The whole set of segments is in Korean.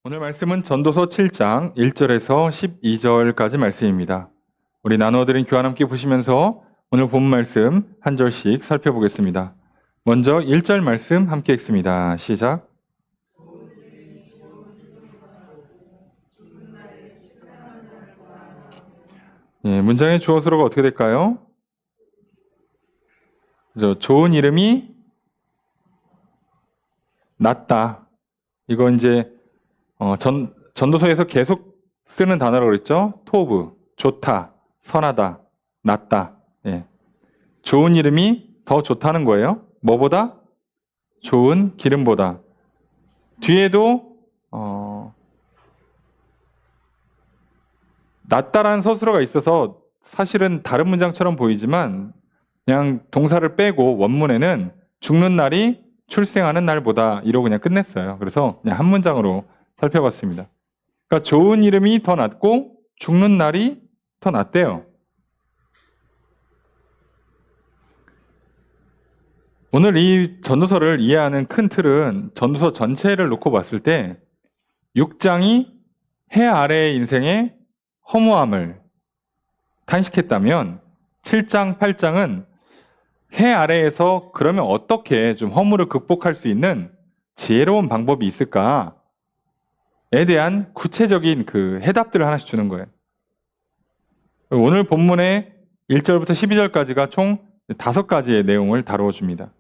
오늘 말씀은 전도서 7장 1절에서 12절까지 말씀입니다. 우리 나누어드린 교환 함께 보시면서 오늘 본 말씀 한 절씩 살펴보겠습니다. 먼저 1절 말씀 함께 읽습니다. 시작. 문장의 주어 수로가 어떻게 될까요? 좋은 이름이 낫다. 이거 이제 전도서에서 계속 쓰는 단어라고 그랬죠? 토브, 좋다, 선하다, 낫다. 좋은 이름이 더 좋다는 거예요. 뭐보다? 좋은 기름보다. 뒤에도 낫다라는 서술어가 있어서 사실은 다른 문장처럼 보이지만 그냥 동사를 빼고 원문에는 죽는 날이 출생하는 날보다 이러고 그냥 끝냈어요. 그래서 그냥 한 문장으로 살펴봤습니다. 그러니까 좋은 이름이 더 낫고 죽는 날이 더 낫대요. 오늘 이 전도서를 이해하는 큰 틀은 전도서 전체를 놓고 봤을 때 6장이 해 아래의 인생의 허무함을 탄식했다면 7장, 8장은 해 아래에서 그러면 어떻게 좀 허무를 극복할 수 있는 지혜로운 방법이 있을까에 대한 구체적인 그 해답들을 하나씩 주는 거예요. 오늘 본문의 1절부터 12절까지가 총 5가지의 내용을 다루어 줍니다.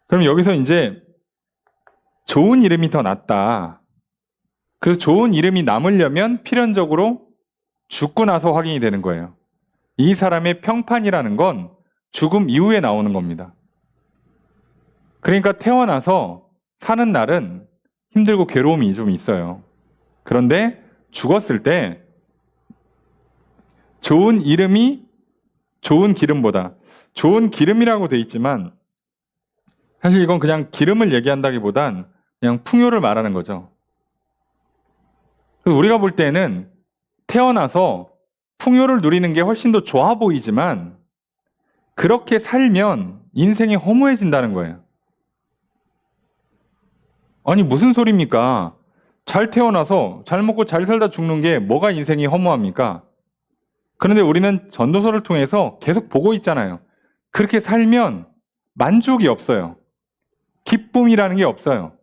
그럼 여기서 이제 좋은 이름이 더 낫다. 그래서 좋은 이름이 남으려면 필연적으로 죽고 나서 확인이 되는 거예요. 이 사람의 평판이라는 건 죽음 이후에 나오는 겁니다. 그러니까 태어나서 사는 날은 힘들고 괴로움이 좀 있어요. 그런데 죽었을 때 좋은 이름이 좋은 기름보다, 좋은 기름이라고 돼 있지만 사실 이건 그냥 기름을 얘기한다기보단 그냥 풍요를 말하는 거죠. 우리가 볼 때는 태어나서 풍요를 누리는 게 훨씬 더 좋아 보이지만 그렇게 살면 인생이 허무해진다는 거예요. 아니 무슨 소리입니까? 잘 태어나서 잘 먹고 잘 살다 죽는 게 뭐가 인생이 허무합니까? 그런데 우리는 전도서를 통해서 계속 보고 있잖아요. 그렇게 살면 만족이 없어요. 기쁨이라는 게 없어요.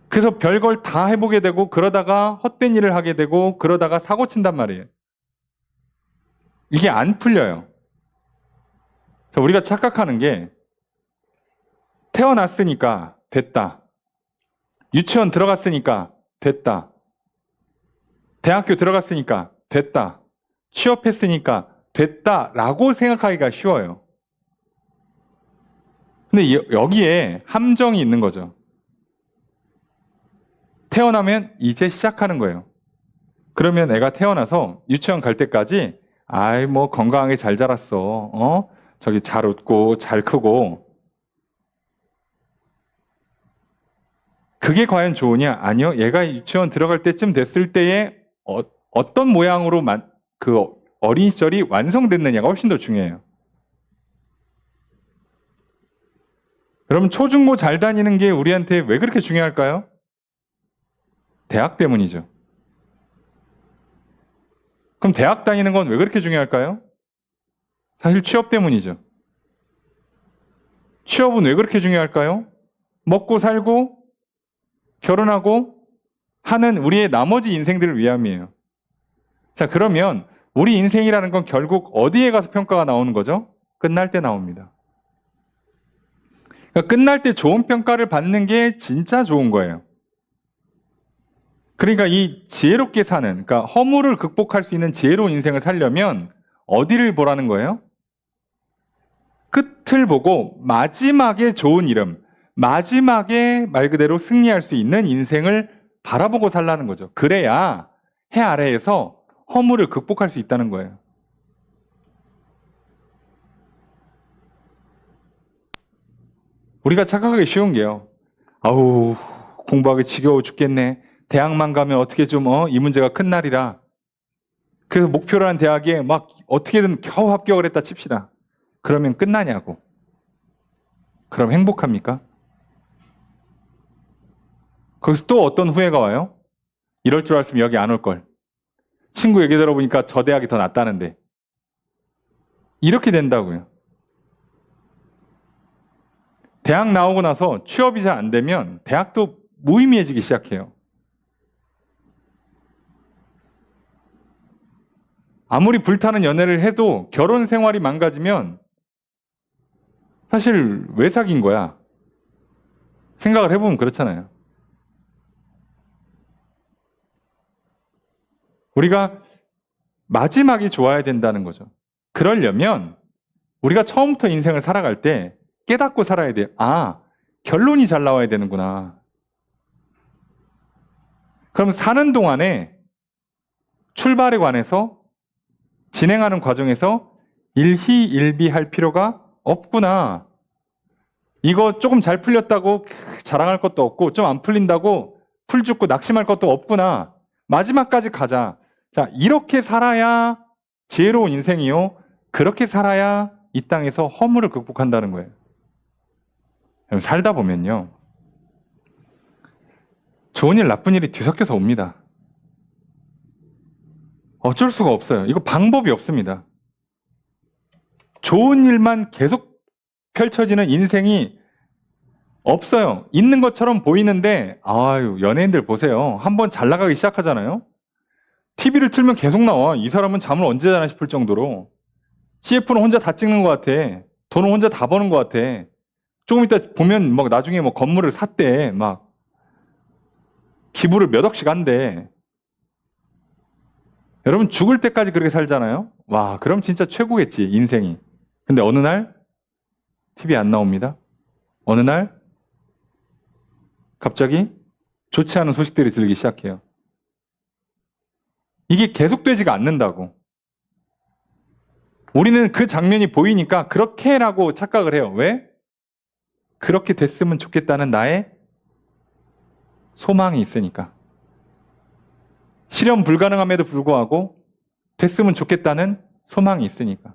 그래서 별걸 다 해보게 되고 그러다가 헛된 일을 하게 되고 그러다가 사고 친단 말이에요. 이게 안 풀려요. 우리가 착각하는 게 태어났으니까 됐다. 유치원 들어갔으니까 됐다. 대학교 들어갔으니까 됐다. 취업했으니까 됐다라고 생각하기가 쉬워요. 근데 여기에 함정이 있는 거죠. 태어나면 이제 시작하는 거예요. 그러면 애가 태어나서 유치원 갈 때까지 아이 뭐 건강하게 잘 자랐어. 저기 잘 웃고 잘 크고. 그게 과연 좋으냐? 아니요. 얘가 유치원 들어갈 때쯤 됐을 때에 어떤 모양으로 그 어린 시절이 완성됐느냐가 훨씬 더 중요해요. 여러분 초중고 잘 다니는 게 우리한테 왜 그렇게 중요할까요? 대학 때문이죠. 그럼 대학 다니는 건 왜 그렇게 중요할까요? 사실 취업 때문이죠. 취업은 왜 그렇게 중요할까요? 먹고 살고 결혼하고 하는 우리의 나머지 인생들을 위함이에요. 자, 그러면 우리 인생이라는 건 결국 어디에 가서 평가가 나오는 거죠? 끝날 때 나옵니다. 그러니까 끝날 때 좋은 평가를 받는 게 진짜 좋은 거예요. 그러니까 이 지혜롭게 사는, 그러니까 허무를 극복할 수 있는 지혜로운 인생을 살려면 어디를 보라는 거예요? 끝을 보고 마지막에 좋은 이름, 마지막에 말 그대로 승리할 수 있는 인생을 바라보고 살라는 거죠. 그래야 해 아래에서 허무를 극복할 수 있다는 거예요. 우리가 착각하기 쉬운 게요. 아우 공부하기 지겨워 죽겠네. 대학만 가면 어떻게 좀 이 문제가 큰 날이라. 그래서 목표로 한 대학에 막 어떻게든 겨우 합격을 했다 칩시다. 그러면 끝나냐고. 그럼 행복합니까? 거기서 또 어떤 후회가 와요? 이럴 줄 알았으면 여기 안 올 걸. 친구 얘기 들어보니까 저 대학이 더 낫다는데. 이렇게 된다고요. 대학 나오고 나서 취업이 잘 안 되면 대학도 무의미해지기 시작해요. 아무리 불타는 연애를 해도 결혼 생활이 망가지면 사실 왜 사귄 거야? 생각을 해보면 그렇잖아요. 우리가 마지막이 좋아야 된다는 거죠. 그러려면 우리가 처음부터 인생을 살아갈 때 깨닫고 살아야 돼요. 아, 결론이 잘 나와야 되는구나. 그럼 사는 동안에 출발에 관해서 진행하는 과정에서 일희일비할 필요가 없구나. 이거 조금 잘 풀렸다고 자랑할 것도 없고 좀 안 풀린다고 풀 죽고 낙심할 것도 없구나. 마지막까지 가자. 자, 이렇게 살아야 지혜로운 인생이요. 그렇게 살아야 이 땅에서 허물을 극복한다는 거예요. 살다 보면요. 좋은 일, 나쁜 일이 뒤섞여서 옵니다. 어쩔 수가 없어요. 이거 방법이 없습니다. 좋은 일만 계속 펼쳐지는 인생이 없어요. 있는 것처럼 보이는데, 아유, 연예인들 보세요. 한번 잘 나가기 시작하잖아요. TV를 틀면 계속 나와. 이 사람은 잠을 언제 자나 싶을 정도로. CF는 혼자 다 찍는 것 같아. 돈은 혼자 다 버는 것 같아. 조금 이따 보면 막 나중에 뭐 건물을 샀대. 막 기부를 몇 억씩 한대. 여러분 죽을 때까지 그렇게 살잖아요. 와, 그럼 진짜 최고겠지, 인생이. 근데 어느 날 TV 안 나옵니다. 어느 날 갑자기 좋지 않은 소식들이 들리기 시작해요. 이게 계속되지가 않는다고. 우리는 그 장면이 보이니까 그렇게라고 착각을 해요. 왜? 그렇게 됐으면 좋겠다는 나의 소망이 있으니까. 실현 불가능함에도 불구하고 됐으면 좋겠다는 소망이 있으니까.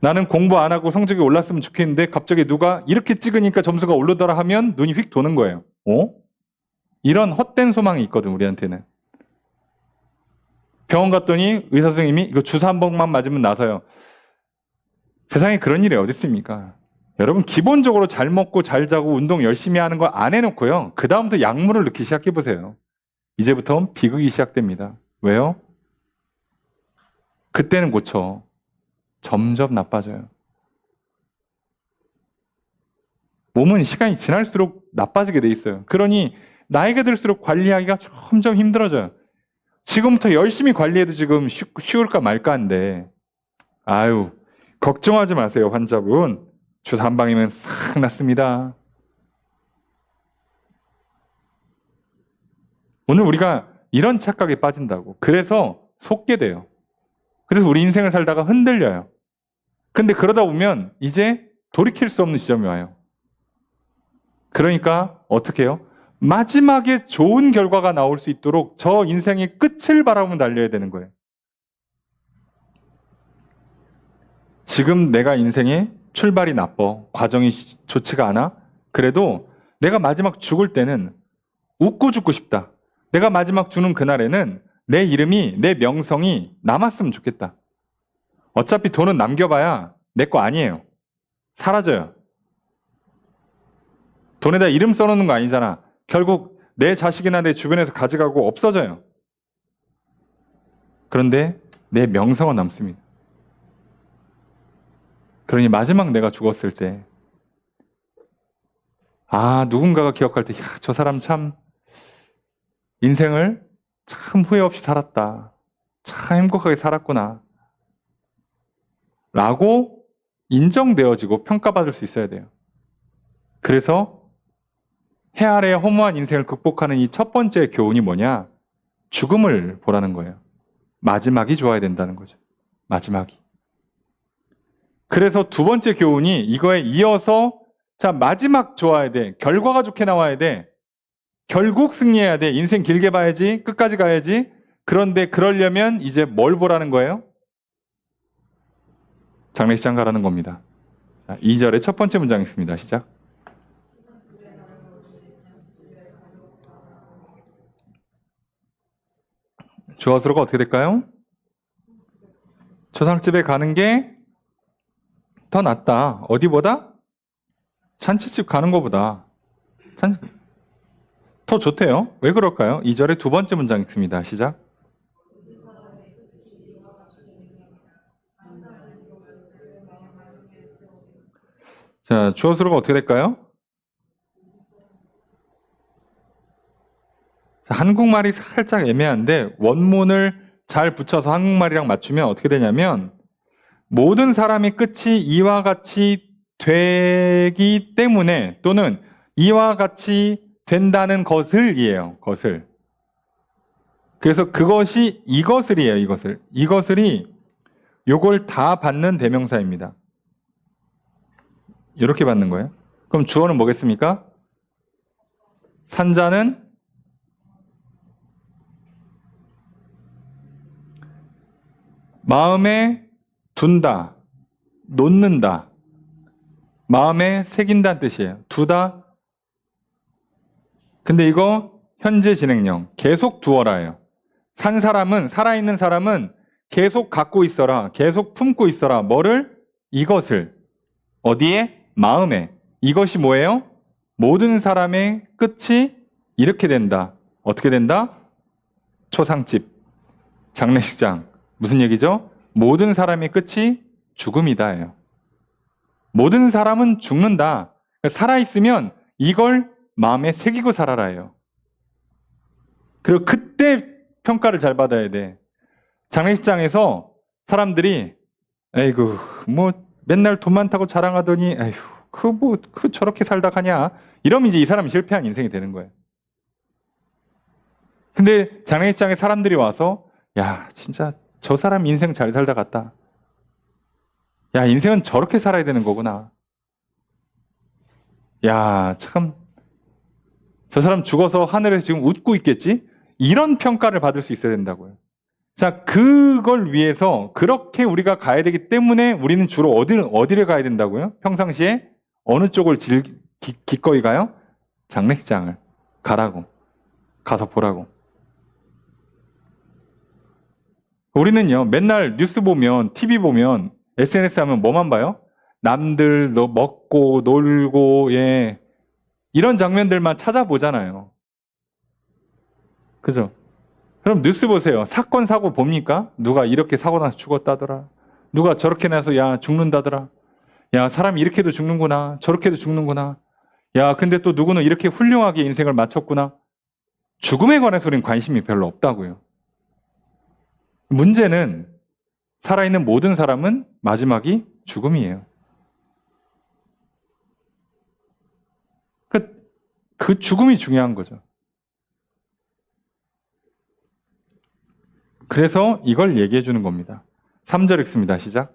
나는 공부 안 하고 성적이 올랐으면 좋겠는데 갑자기 누가 이렇게 찍으니까 점수가 오르더라 하면 눈이 휙 도는 거예요. 이런 헛된 소망이 있거든, 우리한테는. 병원 갔더니 의사 선생님이 이거 주사 한 번만 맞으면 나서요. 세상에 그런 일이 어디 있습니까? 여러분 기본적으로 잘 먹고 잘 자고 운동 열심히 하는 거 안 해놓고요. 그 다음부터 약물을 넣기 시작해보세요. 이제부터는 비극이 시작됩니다. 왜요? 그때는 고쳐. 점점 나빠져요. 몸은 시간이 지날수록 나빠지게 돼 있어요. 그러니 나이가 들수록 관리하기가 점점 힘들어져요. 지금부터 열심히 관리해도 지금 쉬울까 말까 한데, 아유, 걱정하지 마세요, 환자분. 주사 한 방이면 싹 낫습니다. 오늘 우리가 이런 착각에 빠진다고. 그래서 속게 돼요. 그래서 우리 인생을 살다가 흔들려요. 근데 그러다 보면 이제 돌이킬 수 없는 지점이 와요. 그러니까 어떻게 해요? 마지막에 좋은 결과가 나올 수 있도록 저 인생의 끝을 바라보면 달려야 되는 거예요. 지금 내가 인생의 출발이 나빠. 과정이 좋지가 않아. 그래도 내가 마지막 죽을 때는 웃고 죽고 싶다. 내가 마지막 죽는 그날에는 내 이름이, 내 명성이 남았으면 좋겠다. 어차피 돈은 남겨봐야 내 거 아니에요. 사라져요. 돈에다 이름 써놓는 거 아니잖아. 결국 내 자식이나 내 주변에서 가져가고 없어져요. 그런데 내 명성은 남습니다. 그러니 마지막 내가 죽었을 때, 아, 누군가가 기억할 때, 야, 저 사람 참 인생을 참 후회 없이 살았다. 참 행복하게 살았구나. 라고 인정되어지고 평가받을 수 있어야 돼요. 그래서 해 아래 허무한 인생을 극복하는 이 첫 번째 교훈이 뭐냐? 죽음을 보라는 거예요. 마지막이 좋아야 된다는 거죠. 마지막이. 그래서 두 번째 교훈이 이거에 이어서 자, 마지막 좋아야 돼. 결과가 좋게 나와야 돼. 결국 승리해야 돼. 인생 길게 봐야지. 끝까지 가야지. 그런데 그러려면 이제 뭘 보라는 거예요? 장례식장 가라는 겁니다. 자, 2절의 첫 번째 문장 있습니다. 시작. 주어스로가 어떻게 될까요? 초상집에 가는 게 더 낫다. 어디보다? 잔치집 가는 것보다. 더 좋대요. 왜 그럴까요? 2절의 두 번째 문장 읽습니다. 시작. 자, 주어스로가 어떻게 될까요? 자, 한국말이 살짝 애매한데 원문을 잘 붙여서 한국말이랑 맞추면 어떻게 되냐면 모든 사람의 끝이 이와 같이 되기 때문에 또는 이와 같이 된다는 것을이에요. 것을. 그래서 그것이 이것을이에요. 이것을. 이것을이 요걸 다 받는 대명사입니다. 이렇게 받는 거예요. 그럼 주어는 뭐겠습니까? 산자는 마음에 둔다, 놓는다, 마음에 새긴다는 뜻이에요. 두다. 근데 이거 현재 진행형, 계속 두어라예요. 산 사람은, 살아있는 사람은 계속 갖고 있어라, 계속 품고 있어라. 뭐를? 이것을. 어디에? 마음에. 이것이 뭐예요? 모든 사람의 끝이 이렇게 된다. 어떻게 된다? 초상집, 장례식장. 무슨 얘기죠? 모든 사람의 끝이 죽음이다예요. 모든 사람은 죽는다. 살아있으면 이걸 마음에 새기고 살아라예요. 그리고 그때 평가를 잘 받아야 돼. 장례식장에서 사람들이 에이구 뭐 맨날 돈 많다고 자랑하더니 에휴 그 저렇게 살다 가냐 이러면 이제 이 사람이 실패한 인생이 되는 거예요. 근데 장례식장에 사람들이 와서 야 진짜 저 사람 인생 잘 살다 갔다. 야 인생은 저렇게 살아야 되는 거구나. 야 참 저 사람 죽어서 하늘에서 지금 웃고 있겠지? 이런 평가를 받을 수 있어야 된다고요. 자, 그걸 위해서 그렇게 우리가 가야 되기 때문에 우리는 주로 어디를 가야 된다고요? 평상시에 어느 쪽을 기꺼이 가요? 장례식장을 가라고. 가서 보라고. 우리는요, 맨날 뉴스 보면, TV 보면, SNS 하면 뭐만 봐요? 남들 먹고 놀고, 예. 이런 장면들만 찾아보잖아요. 그죠? 그럼 뉴스 보세요. 사건, 사고 봅니까? 누가 이렇게 사고 나서 죽었다더라. 누가 저렇게 나서 야, 죽는다더라. 야, 사람이 이렇게도 죽는구나. 저렇게도 죽는구나. 야, 근데 또 누구는 이렇게 훌륭하게 인생을 마쳤구나. 죽음에 관해서 우리는 관심이 별로 없다고요. 문제는 살아있는 모든 사람은 마지막이 죽음이에요. 그 죽음이 중요한 거죠. 그래서 이걸 얘기해 주는 겁니다. 3절 읽습니다. 시작.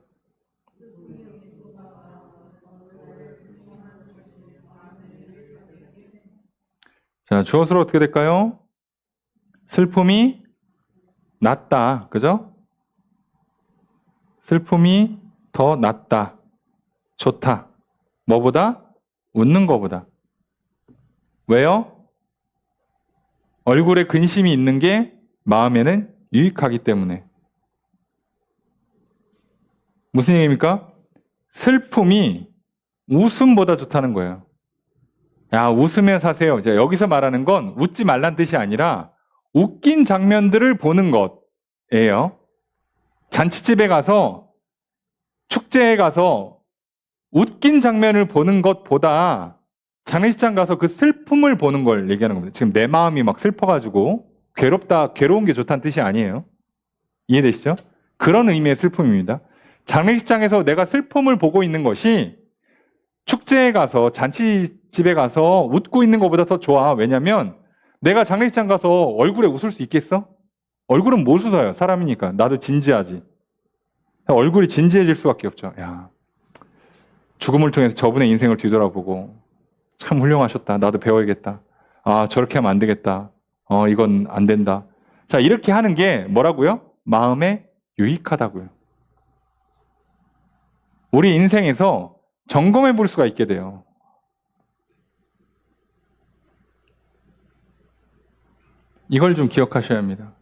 자, 주어서로 어떻게 될까요? 슬픔이 낫다. 그죠? 슬픔이 더 낫다. 좋다. 뭐보다? 웃는 거보다. 왜요? 얼굴에 근심이 있는 게 마음에는 유익하기 때문에. 무슨 얘기입니까? 슬픔이 웃음보다 좋다는 거예요. 야, 웃으며 사세요. 이제 여기서 말하는 건 웃지 말란 뜻이 아니라 웃긴 장면들을 보는 것이에요. 잔치집에 가서, 축제에 가서 웃긴 장면을 보는 것보다 장례식장 가서 그 슬픔을 보는 걸 얘기하는 겁니다. 지금 내 마음이 막 슬퍼가지고 괴로운 게 좋다는 뜻이 아니에요. 이해되시죠? 그런 의미의 슬픔입니다. 장례식장에서 내가 슬픔을 보고 있는 것이 축제에 가서 잔치집에 가서 웃고 있는 것보다 더 좋아. 왜냐면 내가 장례식장 가서 얼굴에 웃을 수 있겠어? 얼굴은 못 웃어요. 사람이니까. 나도 진지하지. 얼굴이 진지해질 수밖에 없죠. 야, 죽음을 통해서 저분의 인생을 뒤돌아보고 참 훌륭하셨다. 나도 배워야겠다. 아, 저렇게 하면 안 되겠다. 이건 안 된다. 자, 이렇게 하는 게 뭐라고요? 마음에 유익하다고요. 우리 인생에서 점검해 볼 수가 있게 돼요. 이걸 좀 기억하셔야 합니다.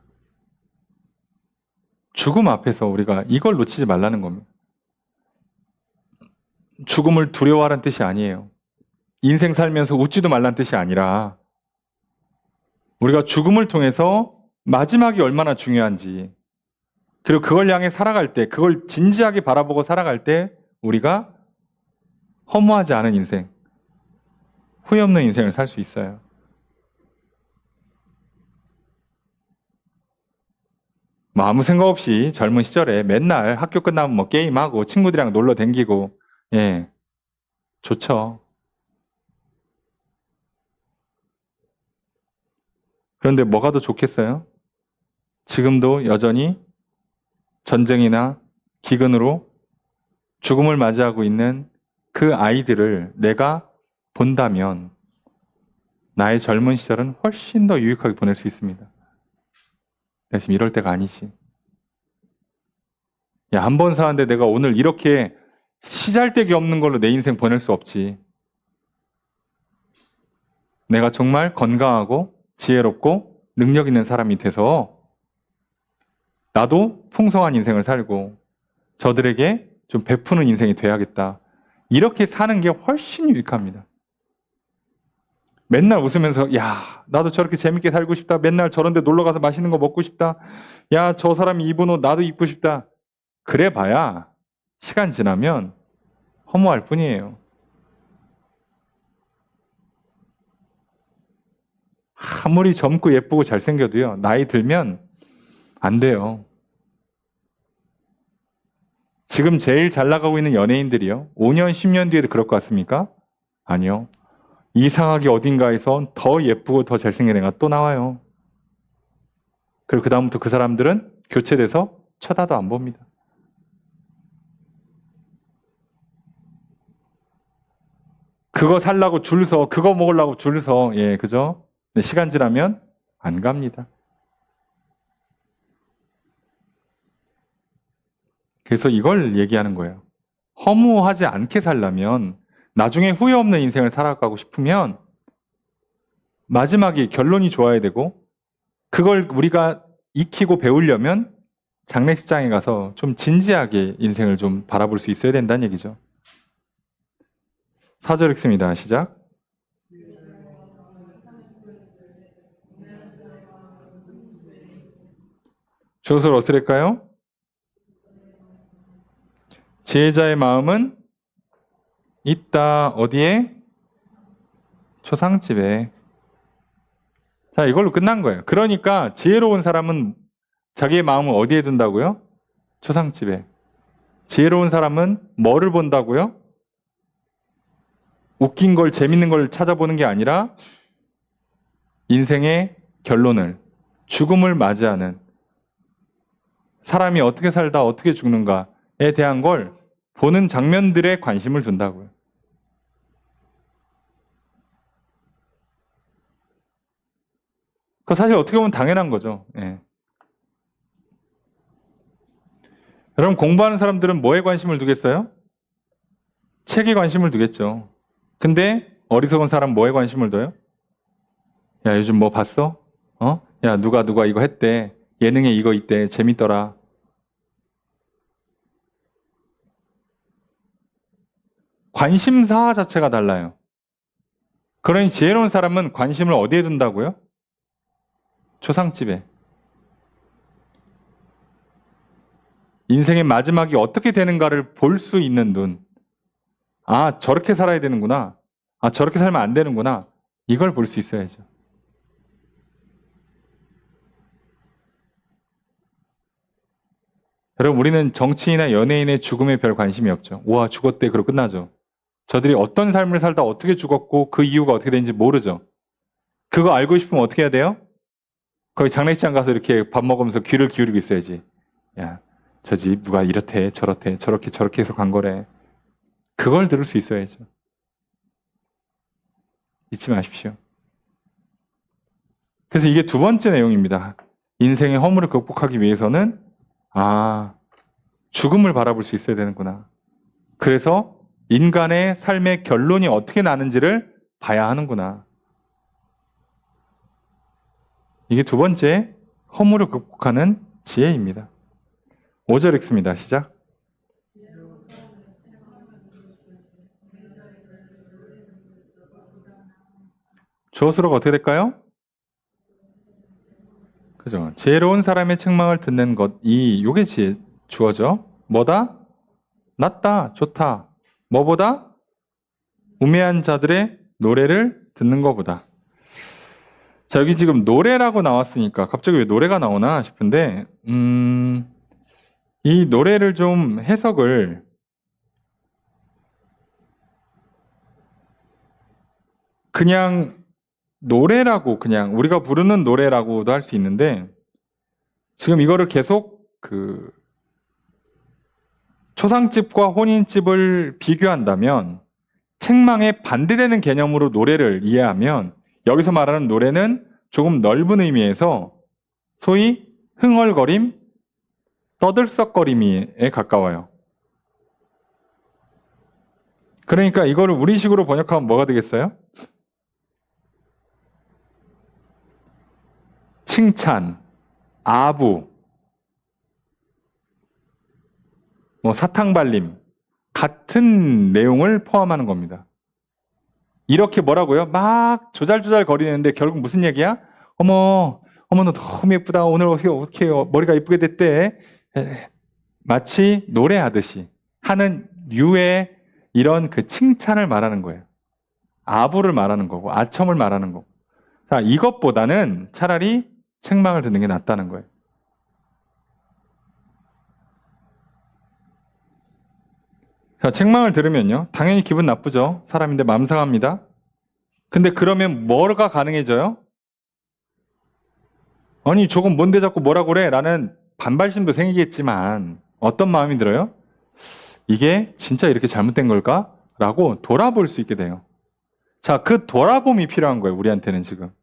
죽음 앞에서 우리가 이걸 놓치지 말라는 겁니다. 죽음을 두려워하라는 뜻이 아니에요. 인생 살면서 웃지도 말라는 뜻이 아니라 우리가 죽음을 통해서 마지막이 얼마나 중요한지, 그리고 그걸 향해 살아갈 때, 그걸 진지하게 바라보고 살아갈 때 우리가 허무하지 않은 인생, 후회 없는 인생을 살 수 있어요. 뭐 아무 생각 없이 젊은 시절에 맨날 학교 끝나면 뭐 게임하고 친구들이랑 놀러 댕기고, 예, 좋죠. 그런데 뭐가 더 좋겠어요? 지금도 여전히 전쟁이나 기근으로 죽음을 맞이하고 있는 그 아이들을 내가 본다면 나의 젊은 시절은 훨씬 더 유익하게 보낼 수 있습니다. 내가 지금 이럴 때가 아니지. 야, 한 번 사는데 내가 오늘 이렇게 시잘데기 없는 걸로 내 인생 보낼 수 없지. 내가 정말 건강하고 지혜롭고 능력 있는 사람이 돼서 나도 풍성한 인생을 살고 저들에게 좀 베푸는 인생이 돼야겠다. 이렇게 사는 게 훨씬 유익합니다. 맨날 웃으면서 야, 나도 저렇게 재밌게 살고 싶다. 맨날 저런 데 놀러 가서 맛있는 거 먹고 싶다. 야, 저 사람이 입은 옷 나도 입고 싶다. 그래 봐야 시간 지나면 허무할 뿐이에요. 아무리 젊고 예쁘고 잘생겨도요, 나이 들면 안 돼요. 지금 제일 잘 나가고 있는 연예인들이요, 5년, 10년 뒤에도 그럴 것 같습니까? 아니요. 이상하게 어딘가에서 더 예쁘고 더 잘생긴 애가 또 나와요. 그리고 그 다음부터 그 사람들은 교체돼서 쳐다도 안 봅니다. 그거 살라고 줄 서, 그거 먹으려고 줄 서, 예, 그죠? 근데 시간 지나면 안 갑니다. 그래서 이걸 얘기하는 거예요. 허무하지 않게 살려면, 나중에 후회 없는 인생을 살아가고 싶으면 마지막에 결론이 좋아야 되고, 그걸 우리가 익히고 배우려면 장례식장에 가서 좀 진지하게 인생을 좀 바라볼 수 있어야 된다는 얘기죠. 4절 읽습니다. 시작. 저것을 어찌할까요? 지혜자의 마음은 있다. 어디에? 초상집에. 자, 이걸로 끝난 거예요. 그러니까 지혜로운 사람은 자기의 마음을 어디에 둔다고요? 초상집에. 지혜로운 사람은 뭐를 본다고요? 웃긴 걸, 재밌는 걸 찾아보는 게 아니라 인생의 결론을, 죽음을 맞이하는, 사람이 어떻게 살다 어떻게 죽는가에 대한 걸 보는 장면들에 관심을 둔다고요. 그거 사실 어떻게 보면 당연한 거죠. 예. 여러분, 공부하는 사람들은 뭐에 관심을 두겠어요? 책에 관심을 두겠죠. 근데 어리석은 사람 뭐에 관심을 둬요? 야, 요즘 뭐 봤어? 어? 야, 누가 이거 했대. 예능에 이거 있대. 재밌더라. 관심사 자체가 달라요. 그러니 지혜로운 사람은 관심을 어디에 둔다고요? 초상집에. 인생의 마지막이 어떻게 되는가를 볼 수 있는 눈. 아, 저렇게 살아야 되는구나. 아, 저렇게 살면 안 되는구나. 이걸 볼 수 있어야죠. 여러분, 우리는 정치인이나 연예인의 죽음에 별 관심이 없죠. 우와, 죽었대. 그러고 끝나죠. 저들이 어떤 삶을 살다 어떻게 죽었고 그 이유가 어떻게 되는지 모르죠. 그거 알고 싶으면 어떻게 해야 돼요? 거기 장례식장 가서 이렇게 밥 먹으면서 귀를 기울이고 있어야지. 야, 저 집 누가 이렇대 저렇대 저렇게 해서 간 거래. 그걸 들을 수 있어야죠. 잊지 마십시오. 그래서 이게 두 번째 내용입니다. 인생의 허물을 극복하기 위해서는 죽음을 바라볼 수 있어야 되는구나. 그래서 인간의 삶의 결론이 어떻게 나는지를 봐야 하는구나. 이게 두 번째 허물을 극복하는 지혜입니다. 5절 읽습니다. 시작. 주어수로가 어떻게 될까요? 그죠? 지혜로운 사람의 책망을 듣는 것, 요게 주어죠. 뭐다? 낫다, 좋다. 뭐보다? 우매한 자들의 노래를 듣는 것보다. 자, 여기 지금 노래라고 나왔으니까 갑자기 왜 노래가 나오나 싶은데, 이 노래를 좀 해석을 그냥 노래라고, 그냥 우리가 부르는 노래라고도 할 수 있는데, 지금 이거를 계속 초상집과 혼인집을 비교한다면 책망에 반대되는 개념으로 노래를 이해하면 여기서 말하는 노래는 조금 넓은 의미에서 소위 흥얼거림, 떠들썩거림에 가까워요. 그러니까 이거를 우리식으로 번역하면 뭐가 되겠어요? 칭찬, 아부, 사탕발림 같은 내용을 포함하는 겁니다. 이렇게 뭐라고요? 막 조잘조잘 거리는데 결국 무슨 얘기야? 어머 너 너무 예쁘다. 오늘 어떻게 머리가 예쁘게 됐대. 마치 노래하듯이 하는 류의 이런 그 칭찬을 말하는 거예요. 아부를 말하는 거고 아첨을 말하는 거고. 자, 이것보다는 차라리 책망을 듣는 게 낫다는 거예요. 자, 책망을 들으면요. 당연히 기분 나쁘죠. 사람인데 마음 상합니다. 근데 그러면 뭐가 가능해져요? 아니, 저건 뭔데 자꾸 뭐라 그래? 라는 반발심도 생기겠지만 어떤 마음이 들어요? 이게 진짜 이렇게 잘못된 걸까? 라고 돌아볼 수 있게 돼요. 자, 그 돌아봄이 필요한 거예요. 우리한테는 지금.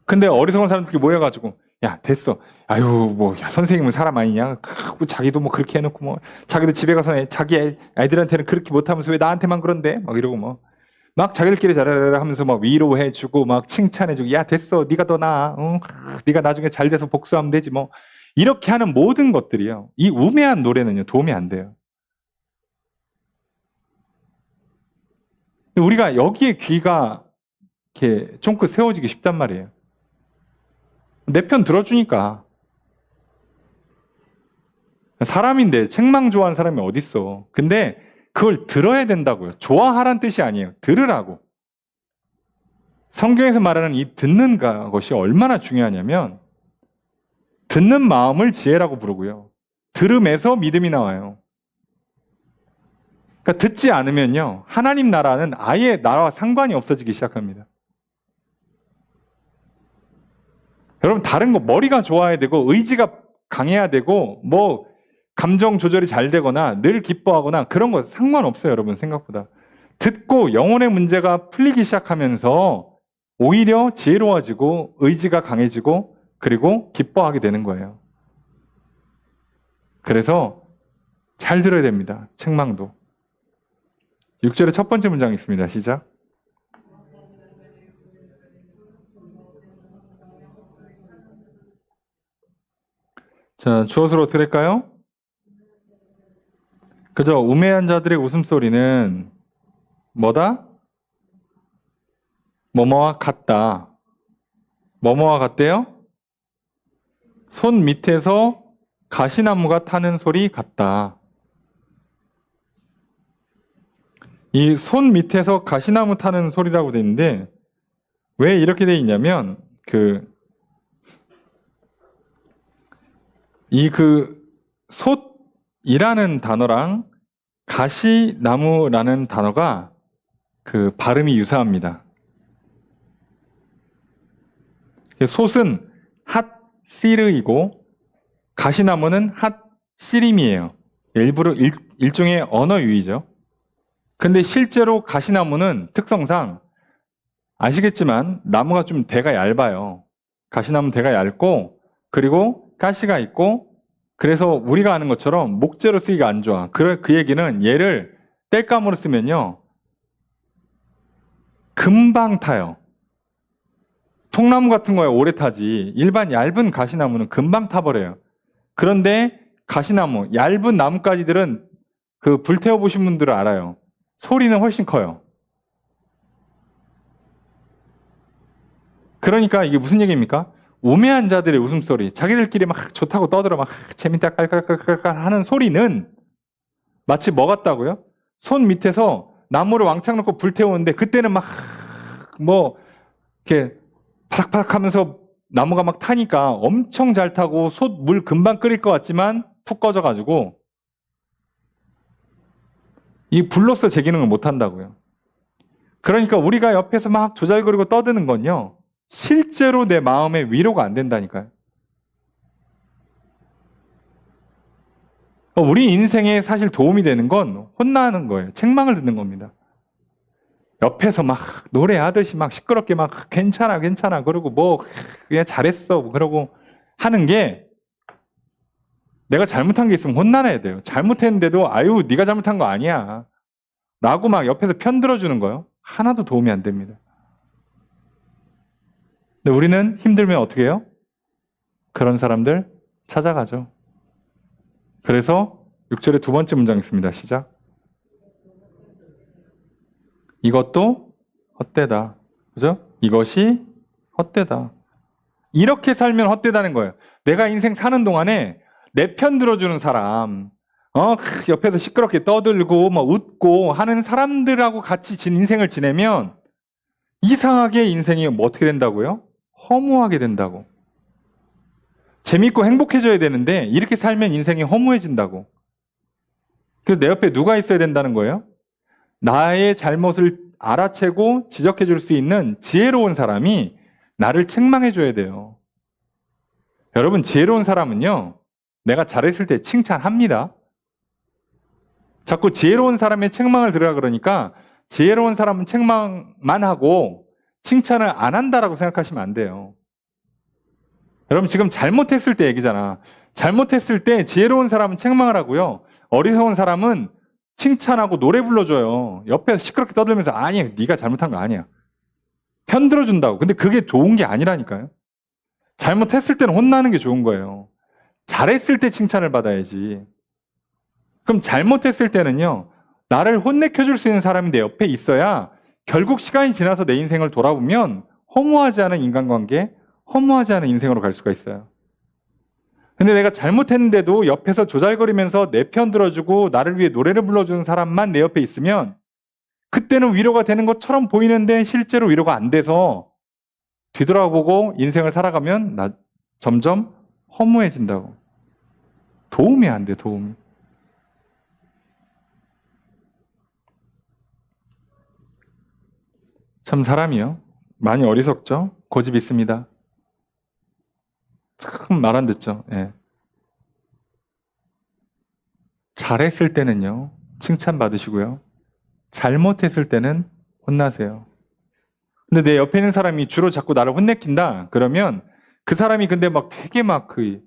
근데 어리석은 사람들이 모여가지고 야, 됐어. 아유, 야, 선생님은 사람 아니냐? 자기도 그렇게 해놓고 자기도 집에 가서 자기 애들한테는 그렇게 못하면서 왜 나한테만 그런데? 막 이러고 막 자기들끼리 잘하라 하면서 위로해주고 칭찬해주고 야, 됐어. 네가 더 나아. 네가 나중에 잘 돼서 복수하면 되지 이렇게 하는 모든 것들이요. 이 우매한 노래는요, 도움이 안 돼요. 우리가 여기에 귀가 이렇게 쫑긋 세워지기 쉽단 말이에요. 내 편 들어주니까. 사람인데 책망 좋아하는 사람이 어딨어. 근데 그걸 들어야 된다고요. 좋아하란 뜻이 아니에요. 들으라고. 성경에서 말하는 이 듣는 것이 얼마나 중요하냐면 듣는 마음을 지혜라고 부르고요. 들음에서 믿음이 나와요. 그러니까 듣지 않으면요. 하나님 나라는 아예 나라와 상관이 없어지기 시작합니다. 여러분, 다른 거 머리가 좋아야 되고 의지가 강해야 되고 감정 조절이 잘 되거나 늘 기뻐하거나 그런 거 상관없어요. 여러분, 생각보다. 듣고 영혼의 문제가 풀리기 시작하면서 오히려 지혜로워지고 의지가 강해지고 그리고 기뻐하게 되는 거예요. 그래서 잘 들어야 됩니다. 책망도. 6절의 첫 번째 문장 있습니다. 시작. 자, 주어수로 어떻게 될까요? 그죠? 우매한 자들의 웃음소리는 뭐다? 뭐뭐와 같다. 뭐뭐와 같대요? 손 밑에서 가시나무가 타는 소리 같다. 이 손 밑에서 가시나무 타는 소리라고 돼 있는데 왜 이렇게 돼 있냐면 솥이라는 단어랑 가시나무라는 단어가 발음이 유사합니다. 솥은 핫시르이고 가시나무는 핫시림이에요. 일종의 언어 유희죠. 근데 실제로 가시나무는 특성상 아시겠지만 나무가 좀 대가 얇아요. 가시나무 대가 얇고 그리고 가시가 있고 그래서 우리가 아는 것처럼 목재로 쓰기가 안 좋아. 그 얘기는 얘를 땔감으로 쓰면요 금방 타요. 통나무 같은 거야 오래 타지. 일반 얇은 가시나무는 금방 타버려요. 그런데 가시나무, 얇은 나뭇가지들은 그 불태워 보신 분들은 알아요. 소리는 훨씬 커요. 그러니까 이게 무슨 얘기입니까? 우매한 자들의 웃음소리, 자기들끼리 막 좋다고 떠들어 막 재밌다 깔깔깔깔깔 하는 소리는 마치 뭐 같다고요? 손 밑에서 나무를 왕창 놓고 불태우는데 그때는 막 뭐 이렇게 바삭바삭 하면서 나무가 막 타니까 엄청 잘 타고 솥 물 금방 끓일 것 같지만 푹 꺼져가지고 이 불로서 제 기능을 못 한다고요. 그러니까 우리가 옆에서 막 조잘거리고 떠드는 건요, 실제로 내 마음에 위로가 안 된다니까요. 우리 인생에 사실 도움이 되는 건 혼나는 거예요. 책망을 듣는 겁니다. 옆에서 막 노래하듯이 막 시끄럽게 막 괜찮아 괜찮아 그러고 뭐 그냥 잘했어 그러고 하는 게, 내가 잘못한 게 있으면 혼나야 돼요. 잘못했는데도 아유 네가 잘못한 거 아니야 라고 막 옆에서 편들어주는 거요, 하나도 도움이 안 됩니다. 근데 우리는 힘들면 어떻게 해요? 그런 사람들 찾아가죠. 그래서 6절에 두 번째 문장 있습니다. 시작. 이것도 헛되다. 그죠? 이것이 헛되다. 이렇게 살면 헛되다는 거예요. 내가 인생 사는 동안에 내 편 들어주는 사람, 옆에서 시끄럽게 떠들고 뭐 웃고 하는 사람들하고 같이 인생을 지내면 이상하게 인생이 뭐 어떻게 된다고요? 허무하게 된다고. 재밌고 행복해져야 되는데 이렇게 살면 인생이 허무해진다고. 그래서 내 옆에 누가 있어야 된다는 거예요? 나의 잘못을 알아채고 지적해 줄 수 있는 지혜로운 사람이 나를 책망해 줘야 돼요. 여러분, 지혜로운 사람은요, 내가 잘했을 때 칭찬합니다. 자꾸 지혜로운 사람의 책망을 들으라 그러니까 지혜로운 사람은 책망만 하고 칭찬을 안 한다라고 생각하시면 안 돼요. 여러분, 지금 잘못했을 때 얘기잖아. 잘못했을 때 지혜로운 사람은 책망을 하고요, 어리석은 사람은 칭찬하고 노래 불러줘요. 옆에서 시끄럽게 떠들면서 아니야, 네가 잘못한 거 아니야. 편들어준다고. 근데 그게 좋은 게 아니라니까요. 잘못했을 때는 혼나는 게 좋은 거예요. 잘했을 때 칭찬을 받아야지. 그럼 잘못했을 때는요, 나를 혼내켜줄 수 있는 사람이 내 옆에 있어야 결국 시간이 지나서 내 인생을 돌아보면 허무하지 않은 인간관계, 허무하지 않은 인생으로 갈 수가 있어요. 근데 내가 잘못했는데도 옆에서 조잘거리면서 내 편 들어주고 나를 위해 노래를 불러주는 사람만 내 옆에 있으면 그때는 위로가 되는 것처럼 보이는데 실제로 위로가 안 돼서 뒤돌아보고 인생을 살아가면 점점 허무해진다고. 도움이 안 돼, 도움이. 참 사람이요, 많이 어리석죠? 고집 있습니다. 참 말 안 듣죠. 예. 잘했을 때는요, 칭찬받으시고요, 잘못했을 때는 혼나세요. 근데 내 옆에 있는 사람이 주로 자꾸 나를 혼내킨다 그러면 그 사람이 근데 막 되게 막 그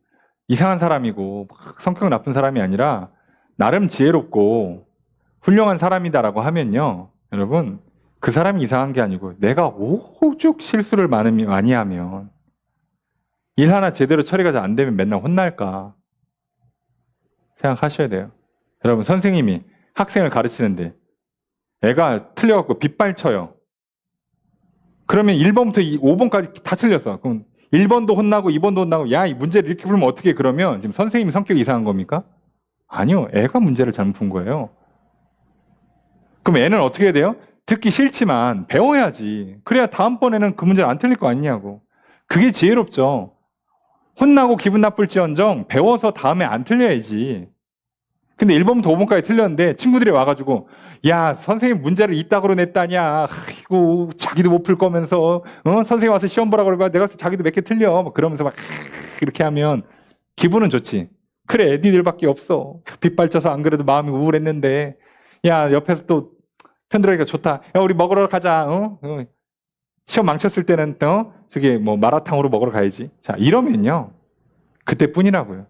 이상한 사람이고 막 성격 나쁜 사람이 아니라 나름 지혜롭고 훌륭한 사람이다라고 하면요, 여러분, 그 사람이 이상한 게 아니고 내가 오죽 실수를 많이 하면 일 하나 제대로 처리가 잘 안 되면 맨날 혼날까 생각하셔야 돼요. 여러분, 선생님이 학생을 가르치는데 애가 틀려갖고 빗발쳐요. 그러면 1번부터 5번까지 다 틀렸어. 그럼 1번도 혼나고 2번도 혼나고, 야, 이 문제를 이렇게 풀면 어떻게, 그러면 지금 선생님이 성격이 이상한 겁니까? 아니요. 애가 문제를 잘못 푼 거예요. 그럼 애는 어떻게 해야 돼요? 듣기 싫지만 배워야지. 그래야 다음번에는 그 문제를 안 틀릴 거 아니냐고. 그게 지혜롭죠. 혼나고 기분 나쁠지언정 배워서 다음에 안 틀려야지. 근데 1번부터 5번까지 틀렸는데 친구들이 와가지고, 야, 선생님 문제를 이따구로 냈다냐, 이거 자기도 못 풀 거면서 선생님 와서 시험 보라고 그러면 내가 자기도 몇 개 틀려 막 그러면서 막 이렇게 하면 기분은 좋지. 그래, 니들밖에 없어. 빗발쳐서 안 그래도 마음이 우울했는데, 야, 옆에서 또 편들어니까 좋다. 야, 우리 먹으러 가자. 시험 망쳤을 때는 저기 뭐 마라탕으로 먹으러 가야지. 자, 이러면요, 그때뿐이라고요.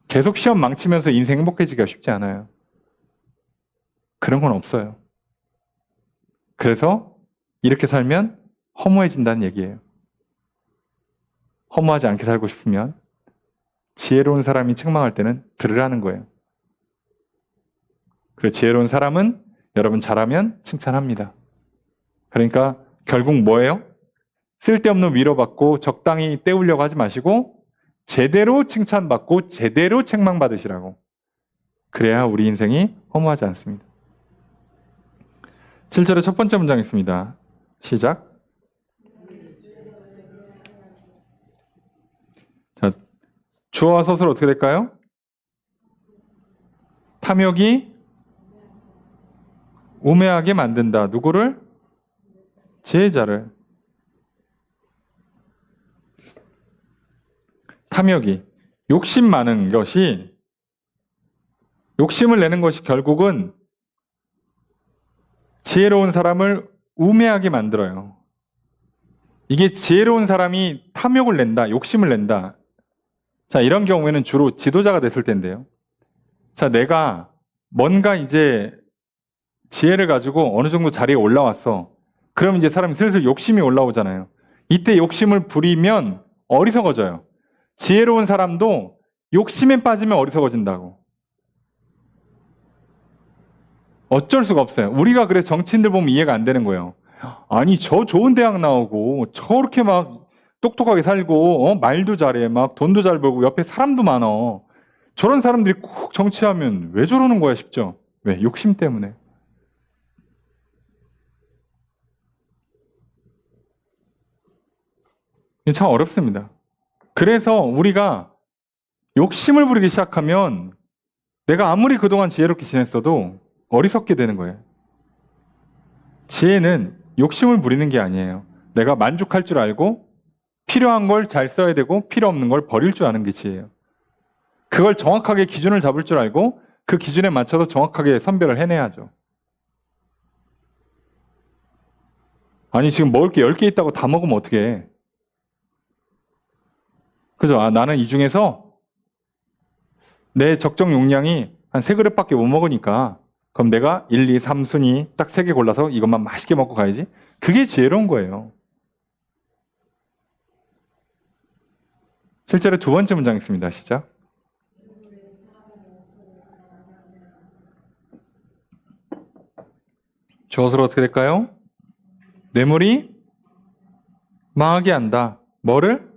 계속 시험 망치면서 인생 행복해지기가 쉽지 않아요. 그런 건 없어요. 그래서 이렇게 살면 허무해진다는 얘기예요. 허무하지 않게 살고 싶으면 지혜로운 사람이 책망할 때는 들으라는 거예요. 그리고 지혜로운 사람은 여러분 잘하면 칭찬합니다. 그러니까 결국 뭐예요? 쓸데없는 위로받고 적당히 때우려고 하지 마시고 제대로 칭찬받고 제대로 책망받으시라고. 그래야 우리 인생이 허무하지 않습니다. 7절의 첫 번째 문장 있습니다. 시작. 자, 주어와 서술 어떻게 될까요? 탐욕이 우매하게 만든다. 누구를? 지혜자를. 탐욕이 욕심 많은 것이 욕심을 내는 것이 결국은 지혜로운 사람을 우매하게 만들어요. 이게 지혜로운 사람이 탐욕을 낸다, 욕심을 낸다. 자, 이런 경우에는 주로 지도자가 됐을 텐데요. 자, 내가 뭔가 이제 지혜를 가지고 어느 정도 자리에 올라왔어. 그럼 이제 사람이 슬슬 욕심이 올라오잖아요. 이때 욕심을 부리면 어리석어져요. 지혜로운 사람도 욕심에 빠지면 어리석어진다고. 어쩔 수가 없어요. 우리가 그래서 정치인들 보면 이해가 안 되는 거예요. 아니, 저 좋은 대학 나오고 저렇게 막 똑똑하게 살고 말도 잘해, 막 돈도 잘 벌고 옆에 사람도 많아. 저런 사람들이 꼭 정치하면 왜 저러는 거야 싶죠? 왜? 욕심 때문에. 참 어렵습니다. 그래서 우리가 욕심을 부리기 시작하면 내가 아무리 그동안 지혜롭게 지냈어도 어리석게 되는 거예요. 지혜는 욕심을 부리는 게 아니에요. 내가 만족할 줄 알고 필요한 걸 잘 써야 되고 필요 없는 걸 버릴 줄 아는 게 지혜예요. 그걸 정확하게 기준을 잡을 줄 알고 그 기준에 맞춰서 정확하게 선별을 해내야죠. 아니, 지금 먹을 게 10개 있다고 다 먹으면 어떡해. 해? 그죠? 아, 나는 이 중에서 내 적정 용량이 한 3그릇밖에 못 먹으니까 그럼 내가 1, 2, 3순위 딱 3개 골라서 이것만 맛있게 먹고 가야지. 그게 지혜로운 거예요. 실제로 두 번째 문장 있습니다. 시작. 주어서로 어떻게 될까요? 뇌물이 망하게 한다. 뭐를?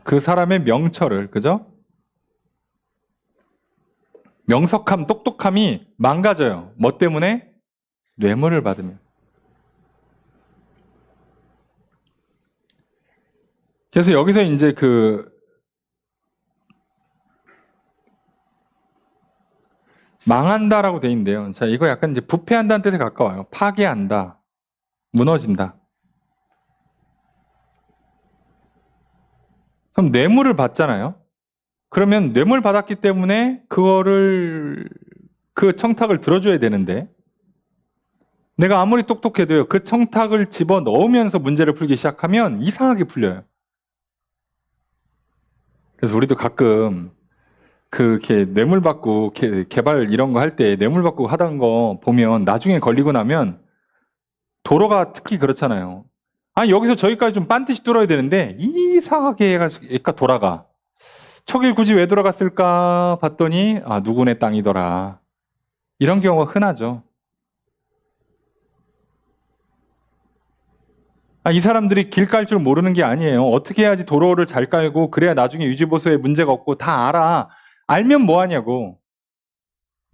그 사람의 명철을, 그죠? 명석함, 똑똑함이 망가져요. 뭐 때문에? 뇌물을 받으면. 그래서 여기서 이제 망한다라고 돼 있는데요. 자, 이거 약간 이제 부패한다는 뜻에 가까워요. 파괴한다, 무너진다. 그럼 뇌물을 받잖아요. 그러면 뇌물 받았기 때문에 그 청탁을 들어줘야 되는데 내가 아무리 똑똑해도요, 그 청탁을 집어 넣으면서 문제를 풀기 시작하면 이상하게 풀려요. 그래서 우리도 가끔 이렇게 뇌물 받고 개발 이런 거 할 때 뇌물 받고 하던 거 보면 나중에 걸리고 나면 도로가 특히 그렇잖아요. 아니, 여기서 저기까지 좀 반드시 뚫어야 되는데 이상하게 얘가 돌아가. 저길 굳이 왜 돌아갔을까 봤더니 아, 누구네 땅이더라. 이런 경우가 흔하죠. 아, 이 사람들이 길 깔 줄 모르는 게 아니에요. 어떻게 해야지 도로를 잘 깔고 그래야 나중에 유지보수에 문제가 없고 다 알아. 알면 뭐 하냐고.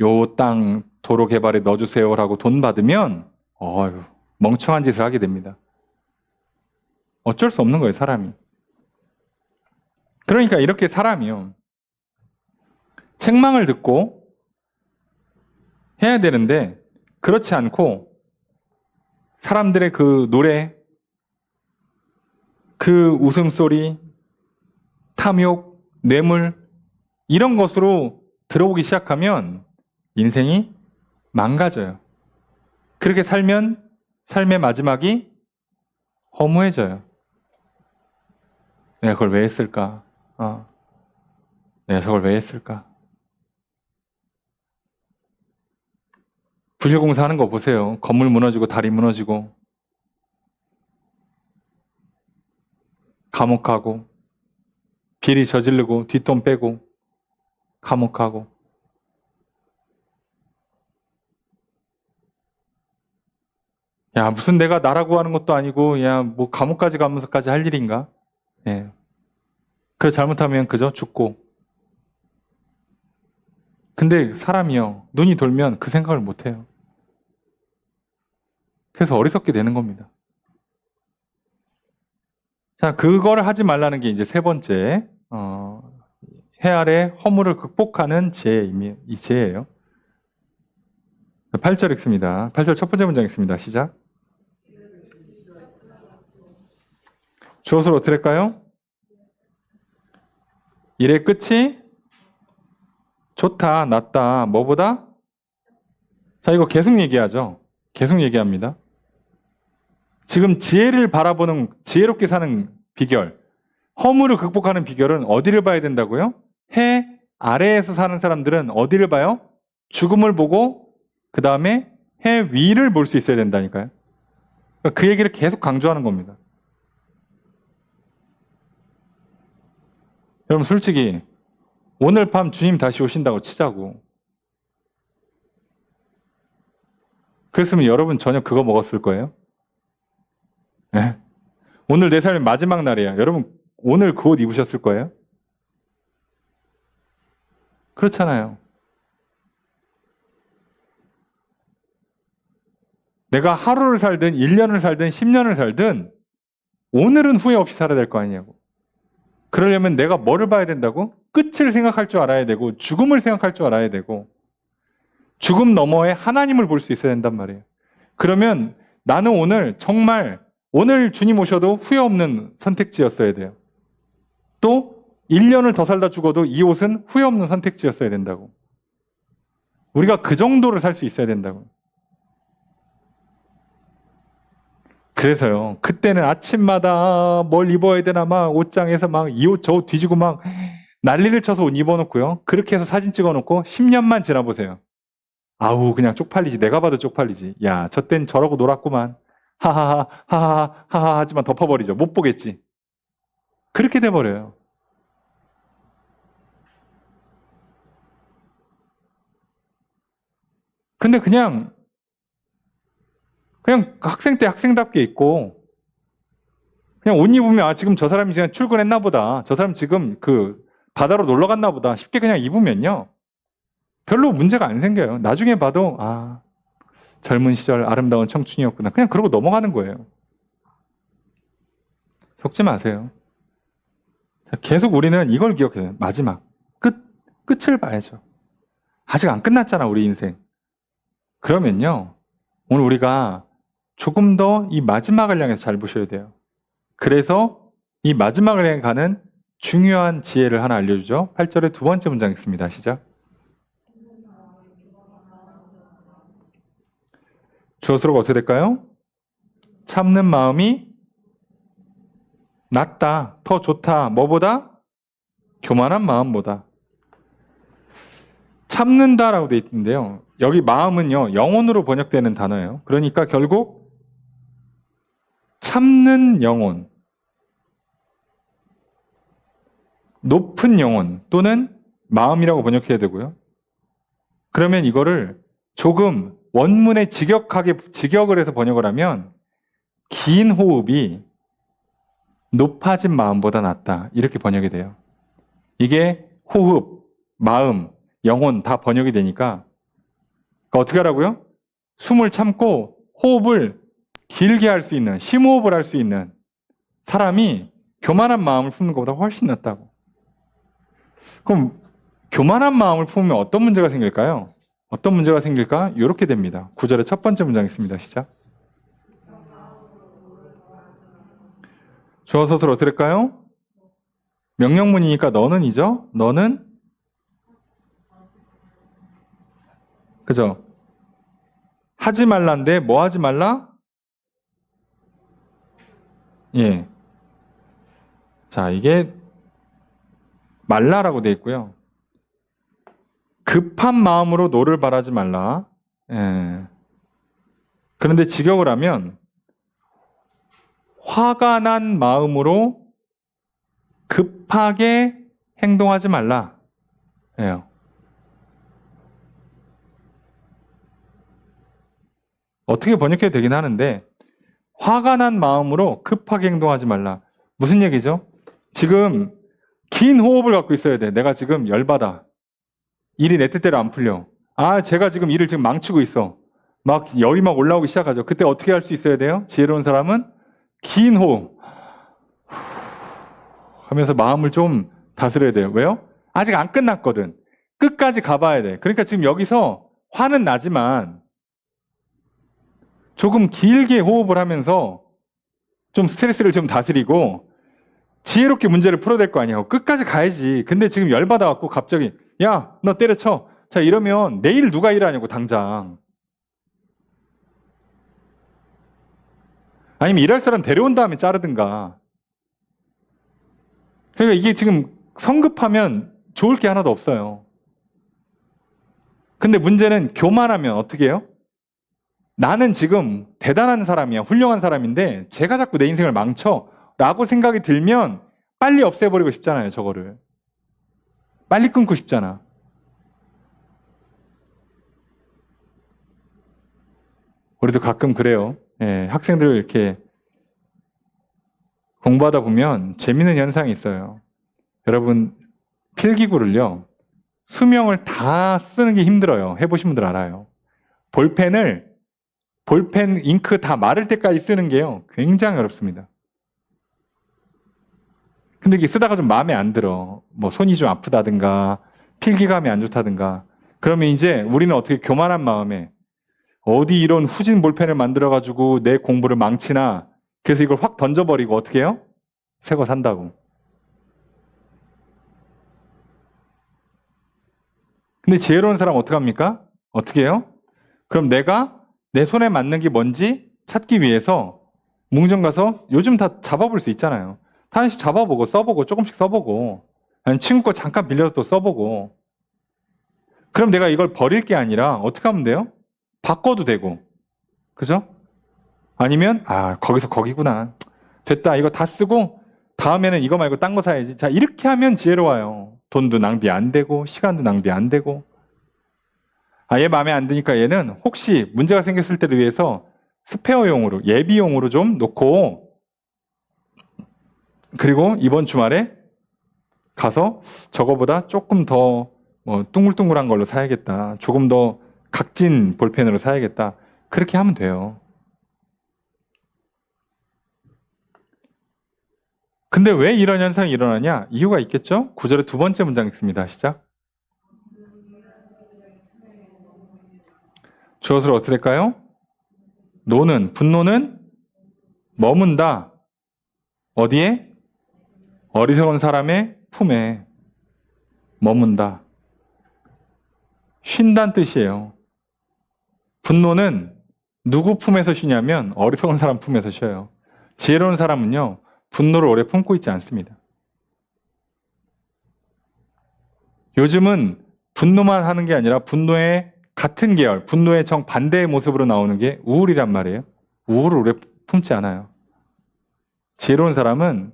요 땅 도로 개발에 넣어주세요라고 돈 받으면 멍청한 짓을 하게 됩니다. 어쩔 수 없는 거예요, 사람이. 그러니까 이렇게 사람이요, 책망을 듣고 해야 되는데 그렇지 않고 사람들의 그 노래, 그 웃음소리, 탐욕, 뇌물 이런 것으로 들어오기 시작하면 인생이 망가져요. 그렇게 살면 삶의 마지막이 허무해져요. 내가 그걸 왜 했을까? 내가 저걸 왜 했을까? 부실공사 하는 거 보세요. 건물 무너지고 다리 무너지고 감옥 가고, 비리 저지르고, 뒷돈 빼고, 감옥 가고. 야, 무슨 내가 나라고 하는 것도 아니고, 야, 뭐 감옥까지 가면서까지 할 일인가? 예. 그래, 잘못하면 그저 죽고. 근데 사람이요, 눈이 돌면 그 생각을 못 해요. 그래서 어리석게 되는 겁니다. 자, 그걸 하지 말라는 게 이제 세 번째, 해 아래 허물을 극복하는 이 지혜예요. 8절 읽습니다. 8절 첫 번째 문장 읽습니다. 시작. 주어를 어떻게 할까요? 일의 끝이 좋다, 낫다, 뭐보다? 자, 이거 계속 얘기하죠. 계속 얘기합니다. 지금 지혜를 바라보는, 지혜롭게 사는 비결, 허물을 극복하는 비결은 어디를 봐야 된다고요? 해 아래에서 사는 사람들은 어디를 봐요? 죽음을 보고 그 다음에 해 위를 볼 수 있어야 된다니까요. 그 얘기를 계속 강조하는 겁니다. 여러분 솔직히 오늘 밤 주님 다시 오신다고 치자고. 그랬으면 여러분 저녁 그거 먹었을 거예요? 네? 오늘 내 삶의 마지막 날이야. 여러분 오늘 그 옷 입으셨을 거예요? 그렇잖아요. 내가 하루를 살든 1년을 살든 10년을 살든 오늘은 후회 없이 살아야 될 거 아니냐고. 그러려면 내가 뭐를 봐야 된다고? 끝을 생각할 줄 알아야 되고 죽음을 생각할 줄 알아야 되고 죽음 너머에 하나님을 볼 수 있어야 된단 말이에요. 그러면 나는 오늘 정말 오늘 주님 오셔도 후회 없는 선택지였어야 돼요. 또 1년을 더 살다 죽어도 이 옷은 후회 없는 선택지였어야 된다고. 우리가 그 정도를 살 수 있어야 된다고. 그래서요, 그때는 아침마다 뭘 입어야 되나 막 옷장에서 막 이 옷 저 옷 뒤지고 막 난리를 쳐서 옷 입어놓고요. 그렇게 해서 사진 찍어놓고 10년만 지나보세요. 아우 그냥 쪽팔리지. 내가 봐도 쪽팔리지. 야, 저 땐 저러고 놀았구만. 하하하 하하하 하하 하지만 덮어버리죠. 못 보겠지. 그렇게 돼버려요. 근데 그냥 학생 때 학생답게 입고 그냥 옷 입으면 아 지금 저 사람이 그냥 출근했나 보다. 저 사람 지금 그 바다로 놀러 갔나 보다. 쉽게 그냥 입으면요. 별로 문제가 안 생겨요. 나중에 봐도 아 젊은 시절 아름다운 청춘이었구나. 그냥 그러고 넘어가는 거예요. 속지 마세요. 계속 우리는 이걸 기억해요. 마지막 끝을 봐야죠. 아직 안 끝났잖아 우리 인생. 그러면요. 오늘 우리가 조금 더 이 마지막을 향해서 잘 보셔야 돼요. 그래서 이 마지막을 향해 가는 중요한 지혜를 하나 알려주죠. 8절의 두 번째 문장 읽습니다. 시작. 주어수로가 어떻게 될까요? 참는 마음이 낫다, 더 좋다. 뭐보다? 교만한 마음보다. 참는다라고 되어 있는데요. 여기 마음은요, 영혼으로 번역되는 단어예요. 그러니까 결국 참는 영혼, 높은 영혼 또는 마음이라고 번역해야 되고요. 그러면 이거를 조금 원문에 직역을 해서 번역을 하면 긴 호흡이 높아진 마음보다 낫다. 이렇게 번역이 돼요. 이게 호흡, 마음, 영혼 다 번역이 되니까 그러니까 어떻게 하라고요? 숨을 참고 호흡을 길게 할 수 있는, 심호흡을 할 수 있는 사람이 교만한 마음을 품는 것보다 훨씬 낫다고. 그럼 교만한 마음을 품으면 어떤 문제가 생길까요? 어떤 문제가 생길까? 이렇게 됩니다. 9절의 첫 번째 문장 있습니다. 시작. 주어 서술 어떻게 될까요? 명령문이니까 너는이죠? 너는 그죠? 하지 말란데 뭐 하지 말라? 예. 자, 이게 말라라고 돼 있고요. 급한 마음으로 노를 바라지 말라. 예. 그런데 직역을 하면 화가 난 마음으로 급하게 행동하지 말라. 예요. 어떻게 번역해도 되긴 하는데 화가 난 마음으로 급하게 행동하지 말라. 무슨 얘기죠? 지금 긴 호흡을 갖고 있어야 돼. 내가 지금 열받아. 일이 내 뜻대로 안 풀려. 아, 제가 지금 일을 지금 망치고 있어. 막 열이 막 올라오기 시작하죠. 그때 어떻게 할 수 있어야 돼요? 지혜로운 사람은 긴 호흡 하면서 마음을 좀 다스려야 돼요. 왜요? 아직 안 끝났거든. 끝까지 가봐야 돼. 그러니까 지금 여기서 화는 나지만 조금 길게 호흡을 하면서 좀 스트레스를 좀 다스리고 지혜롭게 문제를 풀어야 될 거 아니에요. 끝까지 가야지. 근데 지금 열받아갖고 갑자기 야, 너 때려쳐. 자, 이러면 내일 누가 일하냐고 당장. 아니면 일할 사람 데려온 다음에 자르든가. 그러니까 이게 지금 성급하면 좋을 게 하나도 없어요. 근데 문제는 교만하면 어떻게 해요? 나는 지금 대단한 사람이야. 훌륭한 사람인데 제가 자꾸 내 인생을 망쳐. 라고 생각이 들면 빨리 없애버리고 싶잖아요. 저거를. 빨리 끊고 싶잖아. 우리도 가끔 그래요. 예, 학생들 이렇게 공부하다 보면 재밌는 현상이 있어요. 여러분, 필기구를요. 수명을 다 쓰는 게 힘들어요. 해보신 분들 알아요. 볼펜 잉크 다 마를 때까지 쓰는 게요. 굉장히 어렵습니다. 근데 이게 쓰다가 좀 마음에 안 들어. 뭐 손이 좀 아프다든가 필기감이 안 좋다든가. 그러면 이제 우리는 어떻게 교만한 마음에 어디 이런 후진 볼펜을 만들어가지고 내 공부를 망치나. 그래서 이걸 확 던져버리고 어떻게 해요? 새 거 산다고. 근데 지혜로운 사람 어떻게 합니까? 어떻게 해요? 그럼 내가 내 손에 맞는 게 뭔지 찾기 위해서 문구점 가서 요즘 다 잡아볼 수 있잖아요. 하나씩 잡아보고 써보고 조금씩 써보고 아니면 친구 거 잠깐 빌려서 또 써보고. 그럼 내가 이걸 버릴 게 아니라 어떻게 하면 돼요? 바꿔도 되고. 그죠? 아니면 거기서 거기구나. 됐다. 이거 다 쓰고 다음에는 이거 말고 딴 거 사야지. 자, 이렇게 하면 지혜로워요. 돈도 낭비 안 되고 시간도 낭비 안 되고. 얘 마음에 안 드니까 얘는 혹시 문제가 생겼을 때를 위해서 스페어용으로 예비용으로 좀 놓고 그리고 이번 주말에 가서 저거보다 조금 더 둥글둥글한 걸로 사야겠다. 조금 더 각진 볼펜으로 사야겠다. 그렇게 하면 돼요. 근데 왜 이런 현상이 일어나냐? 이유가 있겠죠? 9절의 두 번째 문장 읽습니다. 시작. 주어를 어떻게 될까요? 분노는 머문다. 어디에? 어리석은 사람의 품에 머문다. 쉰다는 뜻이에요. 분노는 누구 품에서 쉬냐면 어리석은 사람 품에서 쉬어요. 지혜로운 사람은요. 분노를 오래 품고 있지 않습니다. 요즘은 분노만 하는 게 아니라 분노의 같은 계열, 분노의 정반대의 모습으로 나오는 게 우울이란 말이에요. 우울을 오래 품지 않아요. 지혜로운 사람은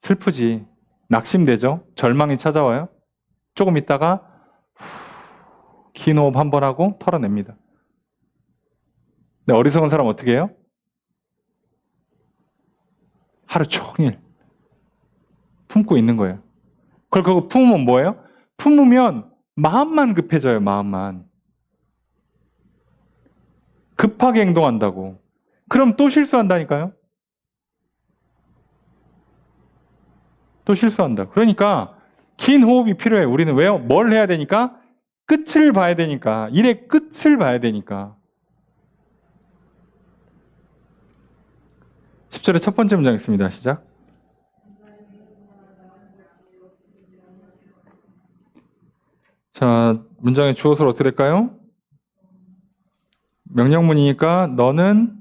슬프지, 낙심되죠, 절망이 찾아와요. 조금 있다가 긴 호흡 한 번 하고 털어냅니다. 근데 어리석은 사람 어떻게 해요? 하루 종일 품고 있는 거예요. 그걸 그거 품으면 뭐예요? 품으면 마음만 급해져요. 마음만. 급하게 행동한다고. 그럼 또 실수한다니까요. 또 실수한다. 그러니까 긴 호흡이 필요해요. 우리는 왜요? 뭘 해야 되니까? 끝을 봐야 되니까. 일의 끝을 봐야 되니까. 10절의 첫 번째 문장 있습니다. 시작. 자, 문장의 주어를 어떻게 될까요? 명령문이니까 너는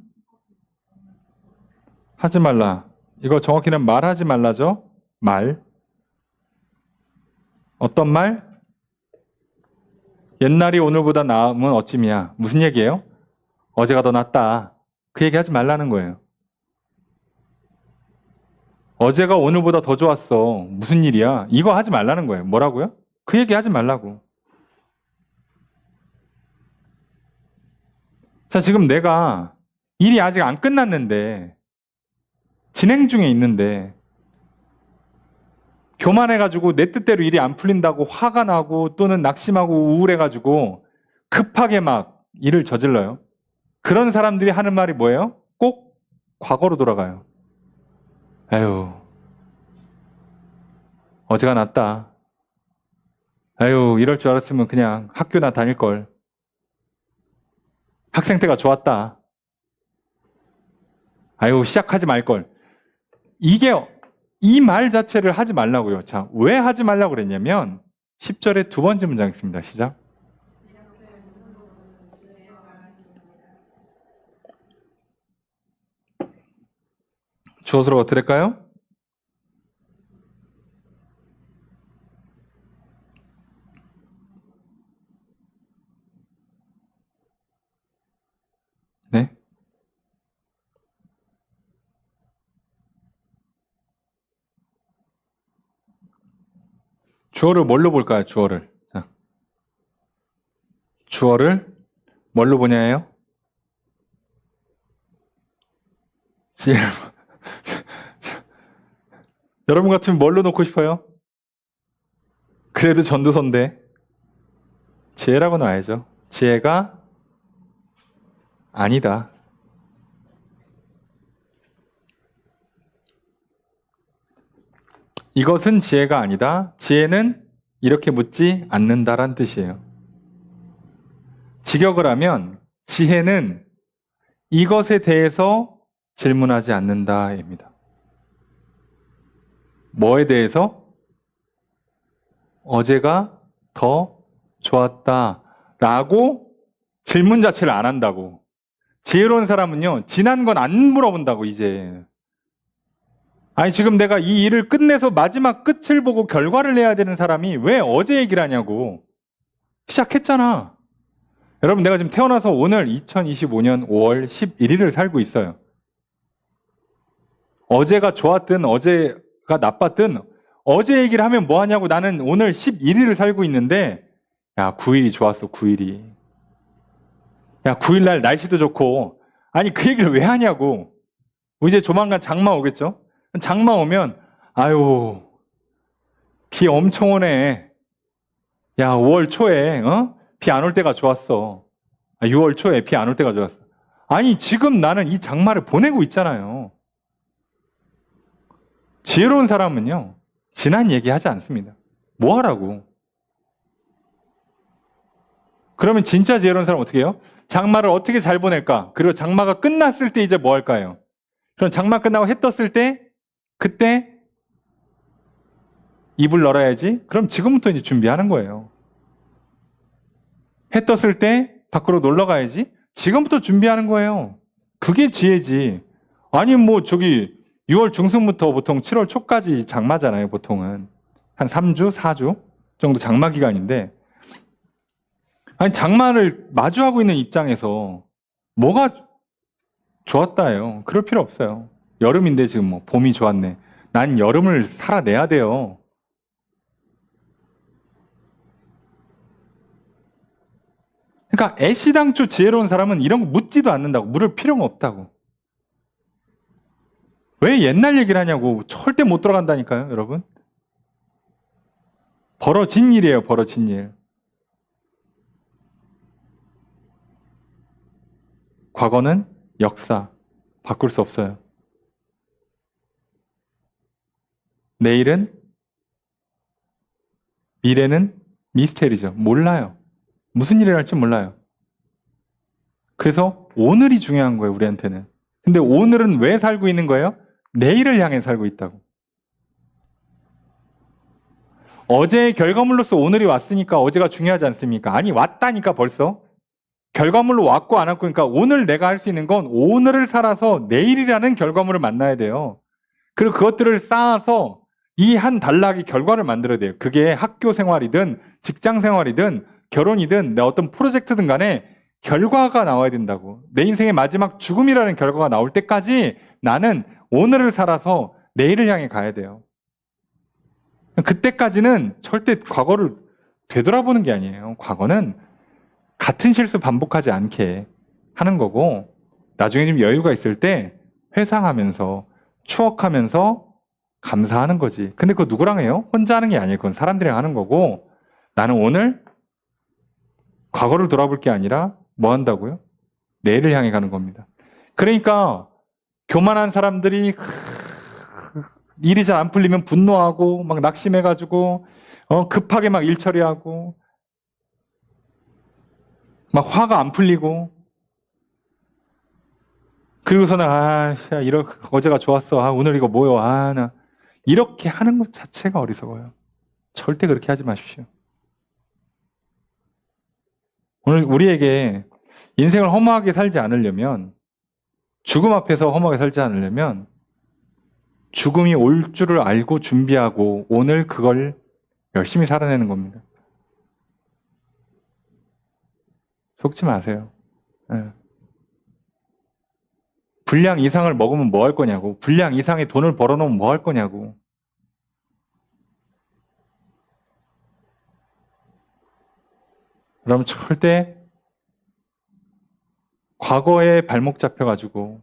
하지 말라. 이거 정확히는 말하지 말라죠? 말. 어떤 말? 옛날이 오늘보다 나음은 어찌미야. 무슨 얘기예요? 어제가 더 낫다. 그 얘기 하지 말라는 거예요. 어제가 오늘보다 더 좋았어. 무슨 일이야? 이거 하지 말라는 거예요. 뭐라고요? 그 얘기 하지 말라고. 자, 지금 내가 일이 아직 안 끝났는데, 진행 중에 있는데, 교만해가지고 내 뜻대로 일이 안 풀린다고 화가 나고 또는 낙심하고 우울해가지고 급하게 막 일을 저질러요. 그런 사람들이 하는 말이 뭐예요? 꼭 과거로 돌아가요. 아유, 어제가 낫다. 아유, 이럴 줄 알았으면 그냥 학교나 다닐걸. 학생 때가 좋았다. 아유, 시작하지 말걸. 이 말 자체를 하지 말라고요. 자, 왜 하지 말라고 그랬냐면 10절의 두 번째 문장 있습니다. 시작. 주어서로 어떻게 될까요? 네. 주어를 뭘로 볼까요? 주어를. 자. 주어를 뭘로 보냐예요? 여러분 같으면 뭘로 놓고 싶어요? 그래도 전도서인데 지혜라고 놔야죠. 지혜가 아니다. 이것은 지혜가 아니다. 지혜는 이렇게 묻지 않는다란 뜻이에요. 직역을 하면 지혜는 이것에 대해서 질문하지 않는다입니다. 뭐에 대해서? 어제가 더 좋았다라고 질문 자체를 안 한다고. 지혜로운 사람은요, 지난 건 안 물어본다고, 이제. 아니, 지금 내가 이 일을 끝내서 마지막 끝을 보고 결과를 내야 되는 사람이 왜 어제 얘기를 하냐고. 시작했잖아. 여러분, 내가 지금 태어나서 오늘 2025년 5월 11일을 살고 있어요. 어제가 좋았든 어제가 나빴든 어제 얘기를 하면 뭐 하냐고. 나는 오늘 11일을 살고 있는데, 야, 9일이 좋았어, 9일이. 야, 9일날 날씨도 좋고. 아니, 그 얘기를 왜 하냐고. 이제 조만간 장마 오겠죠? 장마 오면, 아유, 비 엄청 오네. 야, 5월 초에, 비 안 올 때가 좋았어. 6월 초에 비 안 올 때가 좋았어. 아니, 지금 나는 이 장마를 보내고 있잖아요. 지혜로운 사람은요, 지난 얘기 하지 않습니다. 뭐 하라고? 그러면 진짜 지혜로운 사람은 어떻게 해요? 장마를 어떻게 잘 보낼까? 그리고 장마가 끝났을 때 이제 뭐 할까요? 그럼 장마 끝나고 해 떴을 때, 그때 이불 널어야지? 그럼 지금부터 이제 준비하는 거예요. 해 떴을 때 밖으로 놀러 가야지? 지금부터 준비하는 거예요. 그게 지혜지. 아니, 뭐, 6월 중순부터 보통 7월 초까지 장마잖아요, 보통은. 한 3주, 4주 정도 장마 기간인데. 아니, 장마를 마주하고 있는 입장에서 뭐가 좋았다예요. 그럴 필요 없어요. 여름인데 지금 뭐, 봄이 좋았네. 난 여름을 살아내야 돼요. 그러니까 애시당초 지혜로운 사람은 이런 거 묻지도 않는다고. 물을 필요가 없다고. 왜 옛날 얘기를 하냐고. 절대 못 들어간다니까요, 여러분. 벌어진 일이에요, 벌어진 일. 과거는 역사. 바꿀 수 없어요. 내일은, 미래는 미스테리죠. 몰라요. 무슨 일을 할지 몰라요. 그래서 오늘이 중요한 거예요, 우리한테는. 근데 오늘은 왜 살고 있는 거예요? 내일을 향해 살고 있다고. 어제의 결과물로서 오늘이 왔으니까 어제가 중요하지 않습니까? 아니, 왔다니까 벌써. 결과물로 왔고 안 왔고. 그러니까 오늘 내가 할 수 있는 건 오늘을 살아서 내일이라는 결과물을 만나야 돼요. 그리고 그것들을 쌓아서 이 한 단락의 결과를 만들어야 돼요. 그게 학교 생활이든 직장 생활이든 결혼이든 내 어떤 프로젝트든 간에 결과가 나와야 된다고. 내 인생의 마지막 죽음이라는 결과가 나올 때까지 나는 오늘을 살아서 내일을 향해 가야 돼요. 그때까지는 절대 과거를 되돌아보는 게 아니에요. 과거는 같은 실수 반복하지 않게 하는 거고, 나중에 좀 여유가 있을 때 회상하면서 추억하면서 감사하는 거지. 근데 그거 누구랑 해요? 혼자 하는 게 아니에요. 그건 사람들이랑 하는 거고, 나는 오늘 과거를 돌아볼 게 아니라 뭐 한다고요? 내일을 향해 가는 겁니다. 그러니까 교만한 사람들이 일이 잘 안 풀리면 분노하고 막 낙심해가지고 급하게 막 일 처리하고 막 화가 안 풀리고, 그리고서는 어제가 좋았어. 오늘 이거 뭐요? 나 이렇게 하는 것 자체가 어리석어요. 절대 그렇게 하지 마십시오. 오늘 우리에게 인생을 허무하게 살지 않으려면, 죽음 앞에서 허무하게 살지 않으려면 죽음이 올 줄을 알고 준비하고 오늘 그걸 열심히 살아내는 겁니다. 속지 마세요. 네. 분량 이상을 먹으면 뭐 할 거냐고. 분량 이상의 돈을 벌어놓으면 뭐 할 거냐고. 그럼 절대 과거에 발목 잡혀가지고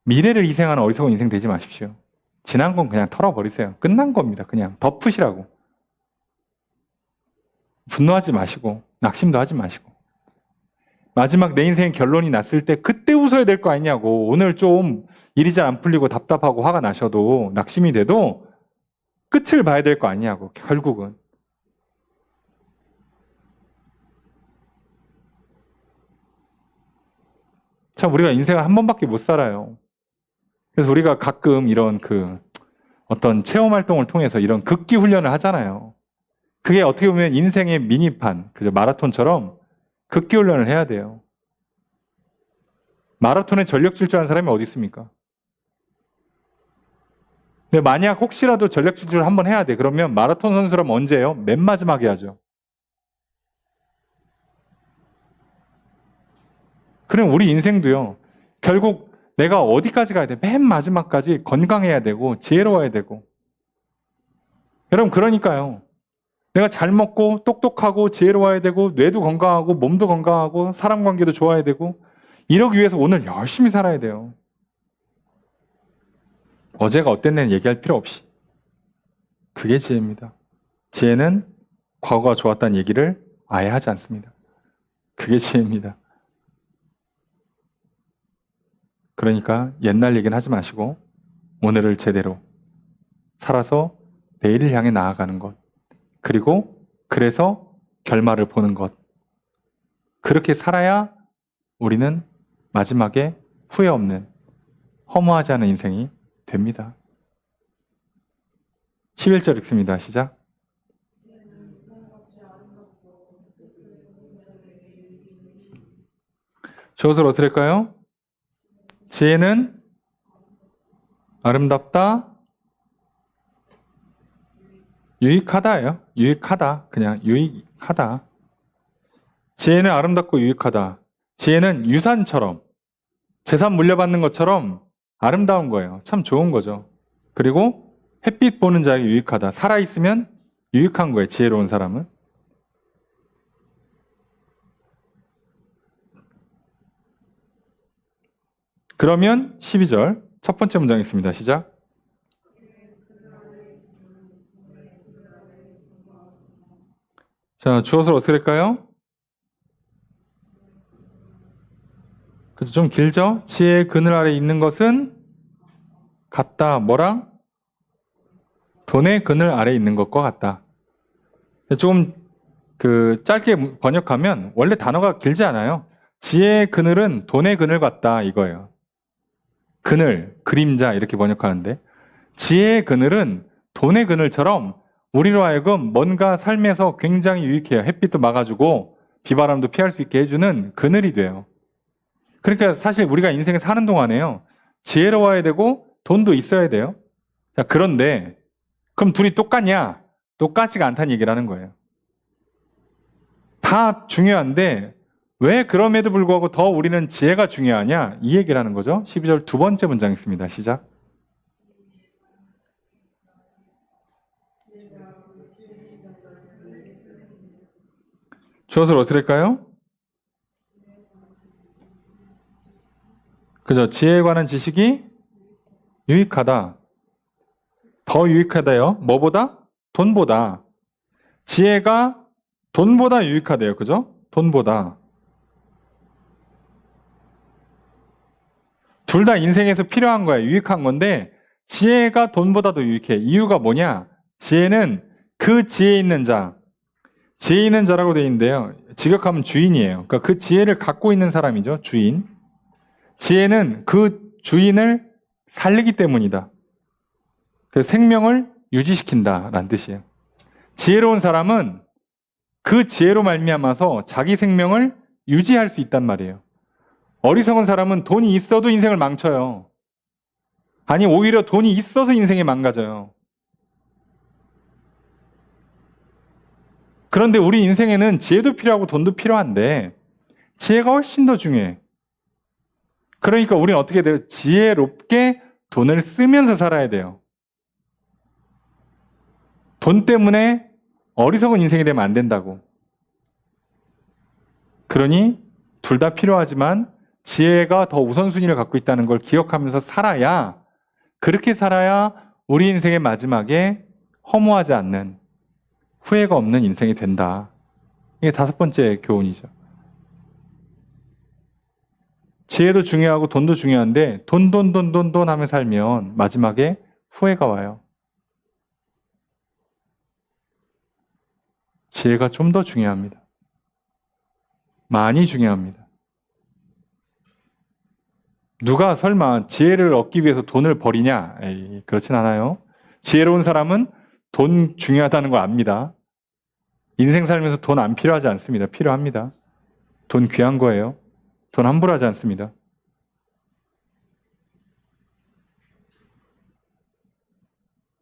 미래를 희생하는 어리석은 인생 되지 마십시오. 지난 건 그냥 털어버리세요. 끝난 겁니다. 그냥 덮으시라고. 분노하지 마시고 낙심도 하지 마시고, 마지막 내 인생 결론이 났을 때 그때 웃어야 될 거 아니냐고. 오늘 좀 일이 잘 안 풀리고 답답하고 화가 나셔도 낙심이 돼도 끝을 봐야 될 거 아니냐고. 결국은 참 우리가 인생을 한 번밖에 못 살아요. 그래서 우리가 가끔 이런 어떤 체험 활동을 통해서 이런 극기 훈련을 하잖아요. 그게 어떻게 보면 인생의 미니판, 그죠? 마라톤처럼 극기 훈련을 해야 돼요. 마라톤에 전력 질주하는 사람이 어디 있습니까? 근데 만약 혹시라도 전력 질주를 한번 해야 돼. 그러면 마라톤 선수라면 언제예요? 맨 마지막에 하죠. 그럼 우리 인생도요. 결국 내가 어디까지 가야 돼? 맨 마지막까지 건강해야 되고 지혜로워야 되고. 여러분 그러니까요. 내가 잘 먹고 똑똑하고 지혜로워야 되고 뇌도 건강하고 몸도 건강하고 사람 관계도 좋아야 되고, 이러기 위해서 오늘 열심히 살아야 돼요. 어제가 어땠네 얘기할 필요 없이. 그게 지혜입니다. 지혜는 과거가 좋았다는 얘기를 아예 하지 않습니다. 그게 지혜입니다. 그러니까 옛날 얘기는 하지 마시고 오늘을 제대로 살아서 내일을 향해 나아가는 것, 그리고 그래서 결말을 보는 것, 그렇게 살아야 우리는 마지막에 후회 없는, 허무하지 않은 인생이 됩니다. 11절 읽습니다. 시작. 주어를 어떻게 할까요? 지혜는 아름답다, 유익하다예요. 유익하다. 그냥 유익하다. 지혜는 아름답고 유익하다. 지혜는 유산처럼, 재산 물려받는 것처럼 아름다운 거예요. 참 좋은 거죠. 그리고 햇빛 보는 자에게 유익하다. 살아있으면 유익한 거예요. 지혜로운 사람은. 그러면 12절 첫 번째 문장 있습니다. 시작. 자, 주어서 어떻게 될까요? 그죠? 좀 길죠? 지혜의 그늘 아래 있는 것은 같다. 뭐랑? 돈의 그늘 아래 있는 것과 같다. 조금 짧게 번역하면 원래 단어가 길지 않아요. 지혜의 그늘은 돈의 그늘 같다 이거예요. 그늘, 그림자 이렇게 번역하는데, 지혜의 그늘은 돈의 그늘처럼 우리로 하여금 뭔가 삶에서 굉장히 유익해요. 햇빛도 막아주고 비바람도 피할 수 있게 해주는 그늘이 돼요. 그러니까 사실 우리가 인생에 사는 동안에요, 지혜로워야 되고 돈도 있어야 돼요. 자, 그런데 그럼 둘이 똑같냐? 똑같지가 않다는 얘기를 하는 거예요. 다 중요한데 왜 그럼에도 불구하고 더 우리는 지혜가 중요하냐? 이 얘기를 하는 거죠. 12절 두 번째 문장 있습니다. 시작. 주어를 어떻게 할까요? 그죠? 지혜에 관한 지식이 유익하다. 더 유익하다요. 뭐보다? 돈보다. 지혜가 돈보다 유익하대요. 그죠? 돈보다. 둘 다 인생에서 필요한 거야. 유익한 건데 지혜가 돈보다도 유익해. 이유가 뭐냐? 지혜는 그 지혜 있는 자. 지혜 있는 자라고 되어 있는데요. 직역하면 주인이에요. 그러니까 그 지혜를 갖고 있는 사람이죠. 주인. 지혜는 그 주인을 살리기 때문이다. 그 생명을 유지시킨다라는 뜻이에요. 지혜로운 사람은 그 지혜로 말미암아서 자기 생명을 유지할 수 있단 말이에요. 어리석은 사람은 돈이 있어도 인생을 망쳐요. 아니 오히려 돈이 있어서 인생이 망가져요. 그런데 우리 인생에는 지혜도 필요하고 돈도 필요한데 지혜가 훨씬 더 중요해. 그러니까 우리는 어떻게 돼요? 지혜롭게 돈을 쓰면서 살아야 돼요. 돈 때문에 어리석은 인생이 되면 안 된다고. 그러니 둘 다 필요하지만 지혜가 더 우선순위를 갖고 있다는 걸 기억하면서 살아야, 그렇게 살아야 우리 인생의 마지막에 허무하지 않는, 후회가 없는 인생이 된다. 이게 5번째 교훈이죠. 지혜도 중요하고 돈도 중요한데 돈 하며 살면 마지막에 후회가 와요. 지혜가 좀 더 중요합니다. 많이 중요합니다. 누가 설마 지혜를 얻기 위해서 돈을 버리냐? 에이, 그렇진 않아요. 지혜로운 사람은 돈 중요하다는 걸 압니다. 인생 살면서 돈 안 필요하지 않습니다. 필요합니다. 돈 귀한 거예요. 돈 함부로 하지 않습니다.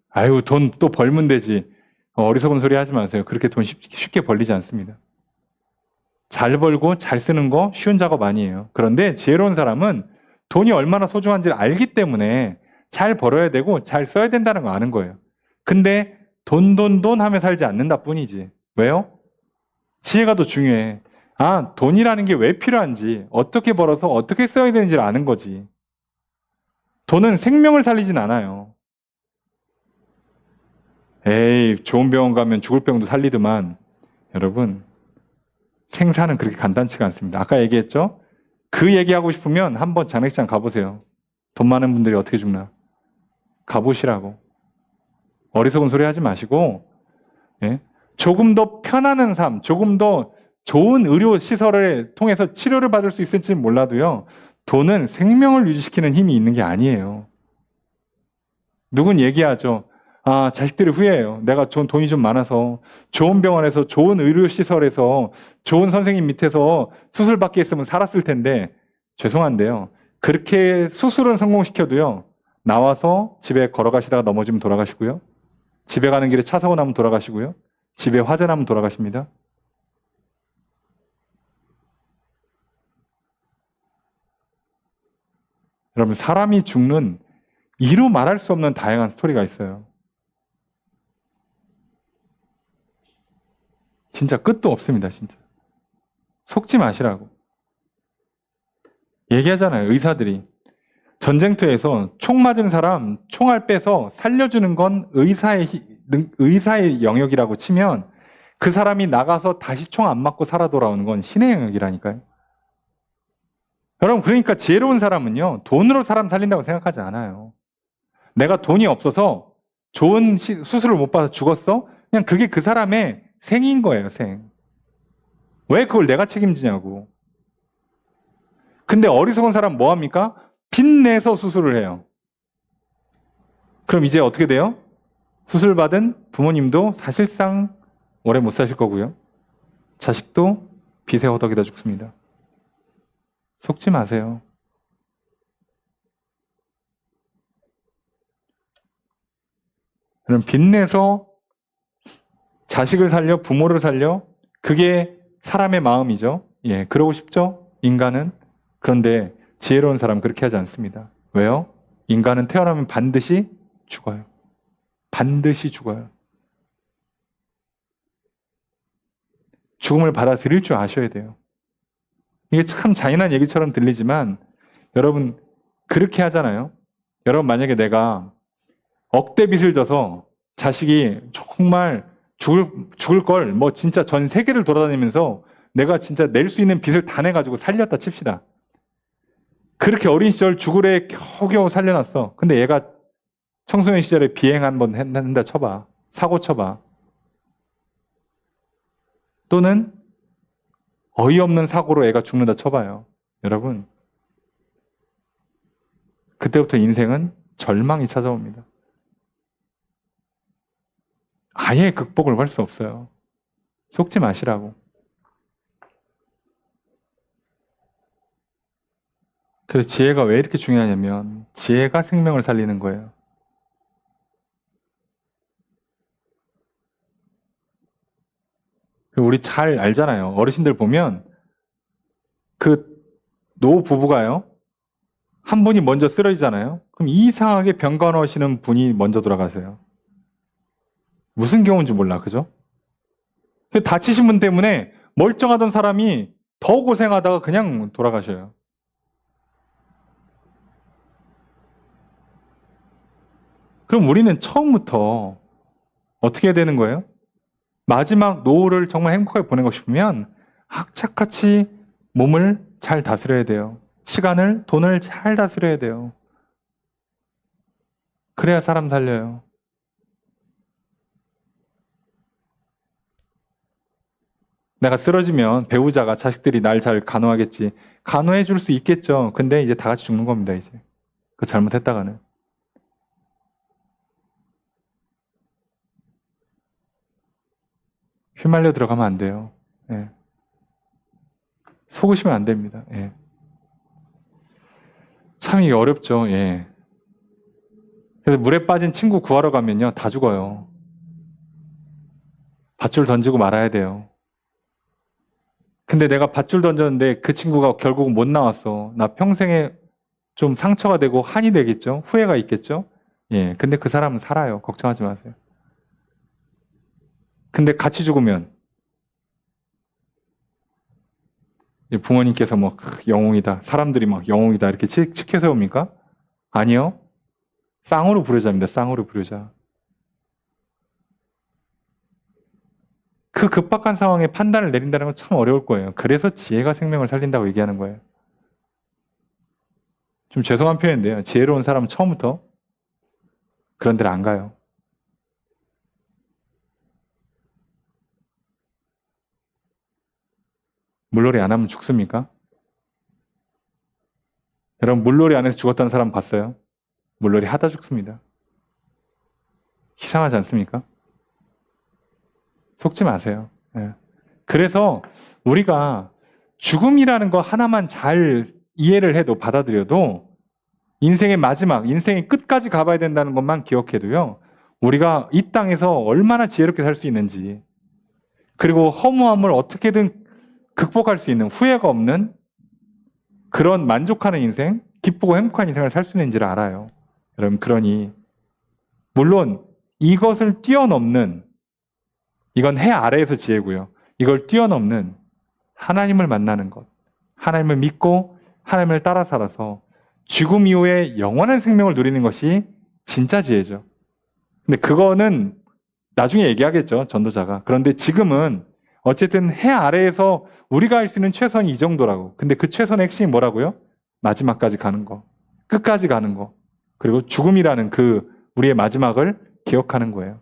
아유, 돈 또 벌면 되지. 어리석은 소리 하지 마세요. 그렇게 돈 쉽게 벌리지 않습니다. 잘 벌고 잘 쓰는 거 쉬운 작업 아니에요. 그런데 지혜로운 사람은 돈이 얼마나 소중한지를 알기 때문에 잘 벌어야 되고 잘 써야 된다는 거 아는 거예요. 근데 돈 하며 살지 않는다 뿐이지. 왜요? 지혜가 더 중요해. 아, 돈이라는 게 왜 필요한지, 어떻게 벌어서 어떻게 써야 되는지를 아는 거지. 돈은 생명을 살리진 않아요. 에이, 좋은 병원 가면 죽을 병도 살리더만. 여러분, 생사는 그렇게 간단치가 않습니다. 아까 얘기했죠? 그 얘기하고 싶으면 한번 장례식장 가보세요. 돈 많은 분들이 어떻게 죽나. 가보시라고. 어리석은 소리 하지 마시고, 예? 조금 더 편안한 삶, 조금 더 좋은 의료 시설을 통해서 치료를 받을 수 있을지 몰라도요, 돈은 생명을 유지시키는 힘이 있는 게 아니에요. 누군 얘기하죠. 아, 자식들이 후회해요. 내가 돈이 좀 많아서 좋은 병원에서, 좋은 의료시설에서, 좋은 선생님 밑에서 수술받게 했으면 살았을 텐데, 죄송한데요. 그렇게 수술은 성공시켜도요, 나와서 집에 걸어가시다가 넘어지면 돌아가시고요. 집에 가는 길에 차 사고 나면 돌아가시고요. 집에 화재 나면 돌아가십니다. 여러분, 사람이 죽는 이루 말할 수 없는 다양한 스토리가 있어요. 진짜 끝도 없습니다, 진짜. 속지 마시라고. 얘기하잖아요, 의사들이. 전쟁터에서 총 맞은 사람 총알 빼서 살려주는 건 의사의 영역이라고 치면 그 사람이 나가서 다시 총 안 맞고 살아 돌아오는 건 신의 영역이라니까요. 여러분, 그러니까 지혜로운 사람은요, 돈으로 사람 살린다고 생각하지 않아요. 내가 돈이 없어서 좋은 수술을 못 받아서 죽었어? 그냥 그게 그 사람의 생인 거예요, 생. 왜 그걸 내가 책임지냐고. 근데 어리석은 사람 뭐 합니까? 빚내서 수술을 해요. 그럼 이제 어떻게 돼요? 수술 받은 부모님도 사실상 오래 못 사실 거고요. 자식도 빚에 허덕이다 죽습니다. 속지 마세요. 그럼 빚내서 자식을 살려, 부모를 살려, 그게 사람의 마음이죠. 예, 그러고 싶죠? 인간은. 그런데 지혜로운 사람 그렇게 하지 않습니다. 왜요? 인간은 태어나면 반드시 죽어요. 반드시 죽어요. 죽음을 받아들일 줄 아셔야 돼요. 이게 참 잔인한 얘기처럼 들리지만 여러분 그렇게 하잖아요. 여러분 만약에 내가 억대 빚을 져서 자식이 정말 죽을 걸 뭐 진짜 전 세계를 돌아다니면서 내가 진짜 낼 수 있는 빚을 다 내가지고 살렸다 칩시다. 그렇게 어린 시절 죽으래 겨우겨우 살려놨어. 근데 얘가 청소년 시절에 비행 한번 한다 쳐봐. 사고 쳐봐. 또는 어이없는 사고로 애가 죽는다 쳐봐요. 여러분 그때부터 인생은 절망이 찾아옵니다. 아예 극복을 할 수 없어요. 속지 마시라고. 그래서 지혜가 왜 이렇게 중요하냐면 지혜가 생명을 살리는 거예요. 우리 잘 알잖아요. 어르신들 보면 그 노부부가요. 한 분이 먼저 쓰러지잖아요. 그럼 이상하게 병 간호하시는 분이 먼저 돌아가세요. 무슨 경우인지 몰라. 그죠? 다치신 분 때문에 멀쩡하던 사람이 더 고생하다가 그냥 돌아가셔요. 그럼 우리는 처음부터 어떻게 해야 되는 거예요? 마지막 노후를 정말 행복하게 보내고 싶으면 악착같이 몸을 잘 다스려야 돼요. 시간을, 돈을 잘 다스려야 돼요. 그래야 사람 살려요. 내가 쓰러지면 배우자가 자식들이 날 잘 간호하겠지. 간호해 줄 수 있겠죠. 근데 이제 다 같이 죽는 겁니다, 이제. 그 잘못했다가는. 휘말려 들어가면 안 돼요. 예. 속으시면 안 됩니다. 예. 참 이게 어렵죠. 예. 그래서 물에 빠진 친구 구하러 가면요, 다 죽어요. 밧줄 던지고 말아야 돼요. 근데 내가 밧줄 던졌는데 그 친구가 결국 못 나왔어. 나 평생에 좀 상처가 되고 한이 되겠죠? 후회가 있겠죠? 예. 근데 그 사람은 살아요. 걱정하지 마세요. 근데 같이 죽으면 부모님께서 뭐 영웅이다. 사람들이 막 영웅이다. 이렇게 치켜 세웁니까? 아니요. 쌍으로 부르자입니다. 쌍으로 부르자. 그 급박한 상황에 판단을 내린다는 건 참 어려울 거예요. 그래서 지혜가 생명을 살린다고 얘기하는 거예요. 좀 죄송한 표현인데요. 지혜로운 사람은 처음부터 그런 데를 안 가요. 물놀이 안 하면 죽습니까? 여러분 물놀이 안 해서 죽었다는 사람 봤어요? 물놀이 하다 죽습니다. 이상하지 않습니까? 속지 마세요. 예. 그래서 우리가 죽음이라는 거 하나만 잘 이해를 해도 받아들여도 인생의 마지막, 인생의 끝까지 가봐야 된다는 것만 기억해도요. 우리가 이 땅에서 얼마나 지혜롭게 살 수 있는지 그리고 허무함을 어떻게든 극복할 수 있는 후회가 없는 그런 만족하는 인생, 기쁘고 행복한 인생을 살 수 있는지를 알아요. 여러분 그러니 물론 이것을 뛰어넘는 이건 해 아래에서 지혜고요. 이걸 뛰어넘는 하나님을 만나는 것, 하나님을 믿고 하나님을 따라 살아서 죽음 이후에 영원한 생명을 누리는 것이 진짜 지혜죠. 근데 그거는 나중에 얘기하겠죠, 전도자가. 그런데 지금은 어쨌든 해 아래에서 우리가 할 수 있는 최선이 이 정도라고. 근데 그 최선의 핵심이 뭐라고요? 마지막까지 가는 거, 끝까지 가는 거, 그리고 죽음이라는 그 우리의 마지막을 기억하는 거예요.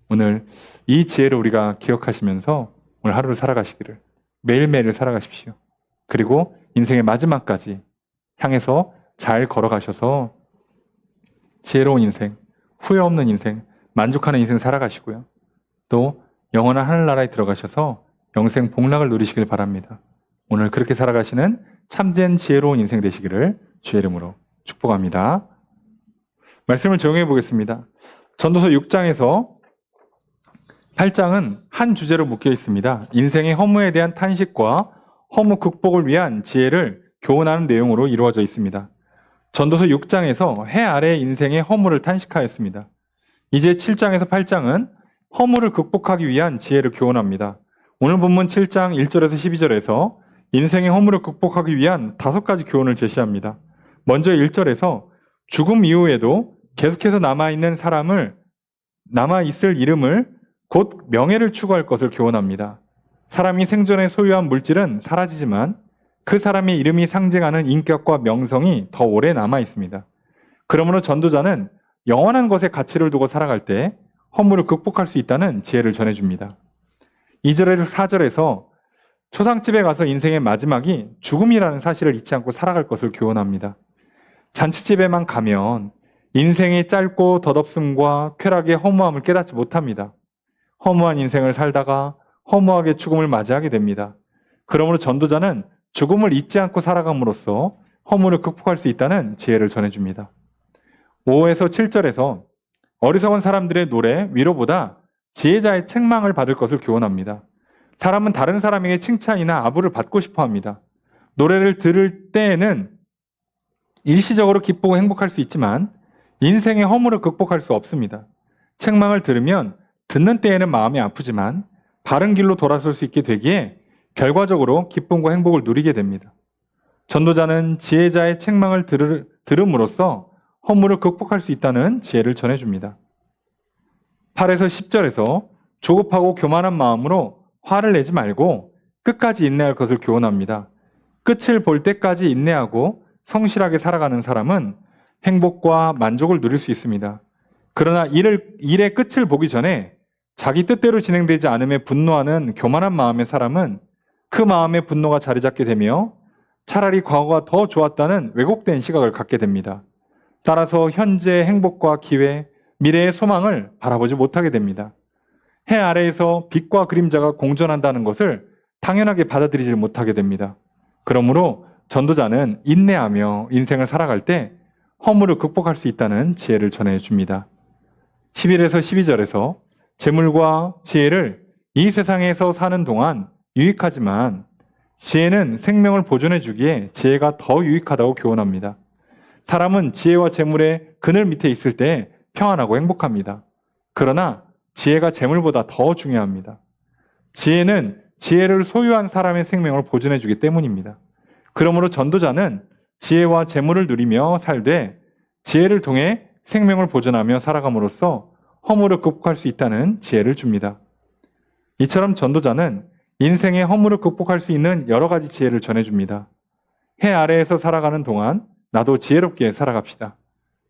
오늘 이 지혜를 우리가 기억하시면서 오늘 하루를 살아가시기를, 매일매일을 살아가십시오. 그리고 인생의 마지막까지 향해서 잘 걸어가셔서 지혜로운 인생, 후회 없는 인생, 만족하는 인생 살아가시고요. 또 영원한 하늘나라에 들어가셔서 영생 복락을 누리시길 바랍니다. 오늘 그렇게 살아가시는 참된 지혜로운 인생 되시기를 주의 이름으로 축복합니다. 말씀을 적용해 보겠습니다. 전도서 6장에서 8장은 한 주제로 묶여 있습니다. 인생의 허무에 대한 탄식과 허무 극복을 위한 지혜를 교훈하는 내용으로 이루어져 있습니다. 전도서 6장에서 해 아래의 인생의 허무를 탄식하였습니다. 이제 7장에서 8장은 허무를 극복하기 위한 지혜를 교훈합니다. 오늘 본문 7장 1절에서 12절에서 인생의 허물을 극복하기 위한 5가지 교훈을 제시합니다. 먼저 1절에서 죽음 이후에도 계속해서 남아있을 이름을 곧 명예를 추구할 것을 교훈합니다. 사람이 생전에 소유한 물질은 사라지지만 그 사람의 이름이 상징하는 인격과 명성이 더 오래 남아있습니다. 그러므로 전도자는 영원한 것에 가치를 두고 살아갈 때 허물을 극복할 수 있다는 지혜를 전해줍니다. 2절에서 4절에서 초상집에 가서 인생의 마지막이 죽음이라는 사실을 잊지 않고 살아갈 것을 교훈합니다. 잔치집에만 가면 인생의 짧고 덧없음과 쾌락의 허무함을 깨닫지 못합니다. 허무한 인생을 살다가 허무하게 죽음을 맞이하게 됩니다. 그러므로 전도자는 죽음을 잊지 않고 살아감으로써 허물을 극복할 수 있다는 지혜를 전해줍니다. 5에서 7절에서 어리석은 사람들의 노래, 위로보다 지혜자의 책망을 받을 것을 교훈합니다. 사람은 다른 사람에게 칭찬이나 아부를 받고 싶어 합니다. 노래를 들을 때에는 일시적으로 기쁘고 행복할 수 있지만 인생의 허물을 극복할 수 없습니다. 책망을 들으면 듣는 때에는 마음이 아프지만 바른 길로 돌아설 수 있게 되기에 결과적으로 기쁨과 행복을 누리게 됩니다. 전도자는 지혜자의 책망을 들음으로써 허물을 극복할 수 있다는 지혜를 전해줍니다. 8에서 10절에서 조급하고 교만한 마음으로 화를 내지 말고 끝까지 인내할 것을 교훈합니다. 끝을 볼 때까지 인내하고 성실하게 살아가는 사람은 행복과 만족을 누릴 수 있습니다. 그러나 일의 끝을 보기 전에 자기 뜻대로 진행되지 않음에 분노하는 교만한 마음의 사람은 그 마음의 분노가 자리 잡게 되며 차라리 과거가 더 좋았다는 왜곡된 시각을 갖게 됩니다. 따라서 현재의 행복과 기회, 미래의 소망을 바라보지 못하게 됩니다. 해 아래에서 빛과 그림자가 공존한다는 것을 당연하게 받아들이지 못하게 됩니다. 그러므로 전도자는 인내하며 인생을 살아갈 때 허물을 극복할 수 있다는 지혜를 전해줍니다. 11에서 12절에서 재물과 지혜를 이 세상에서 사는 동안 유익하지만 지혜는 생명을 보존해 주기에 지혜가 더 유익하다고 교훈합니다. 사람은 지혜와 재물의 그늘 밑에 있을 때 평안하고 행복합니다. 그러나 지혜가 재물보다 더 중요합니다. 지혜는 지혜를 소유한 사람의 생명을 보존해 주기 때문입니다. 그러므로 전도자는 지혜와 재물을 누리며 살되 지혜를 통해 생명을 보존하며 살아감으로써 허물을 극복할 수 있다는 지혜를 줍니다. 이처럼 전도자는 인생의 허물을 극복할 수 있는 여러 가지 지혜를 전해줍니다. 해 아래에서 살아가는 동안 나도 지혜롭게 살아갑시다.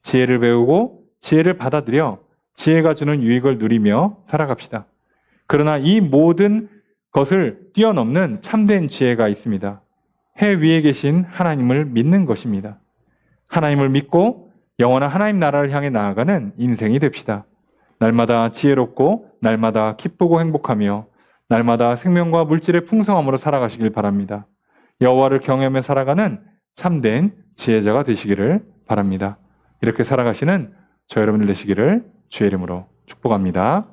지혜를 배우고 지혜를 받아들여 지혜가 주는 유익을 누리며 살아갑시다. 그러나 이 모든 것을 뛰어넘는 참된 지혜가 있습니다. 해 위에 계신 하나님을 믿는 것입니다. 하나님을 믿고 영원한 하나님 나라를 향해 나아가는 인생이 됩시다. 날마다 지혜롭고 날마다 기쁘고 행복하며 날마다 생명과 물질의 풍성함으로 살아가시길 바랍니다. 여호와를 경외하며 살아가는 참된 지혜자가 되시기를 바랍니다. 이렇게 살아가시는 저 여러분들 되시기를 주의 이름으로 축복합니다.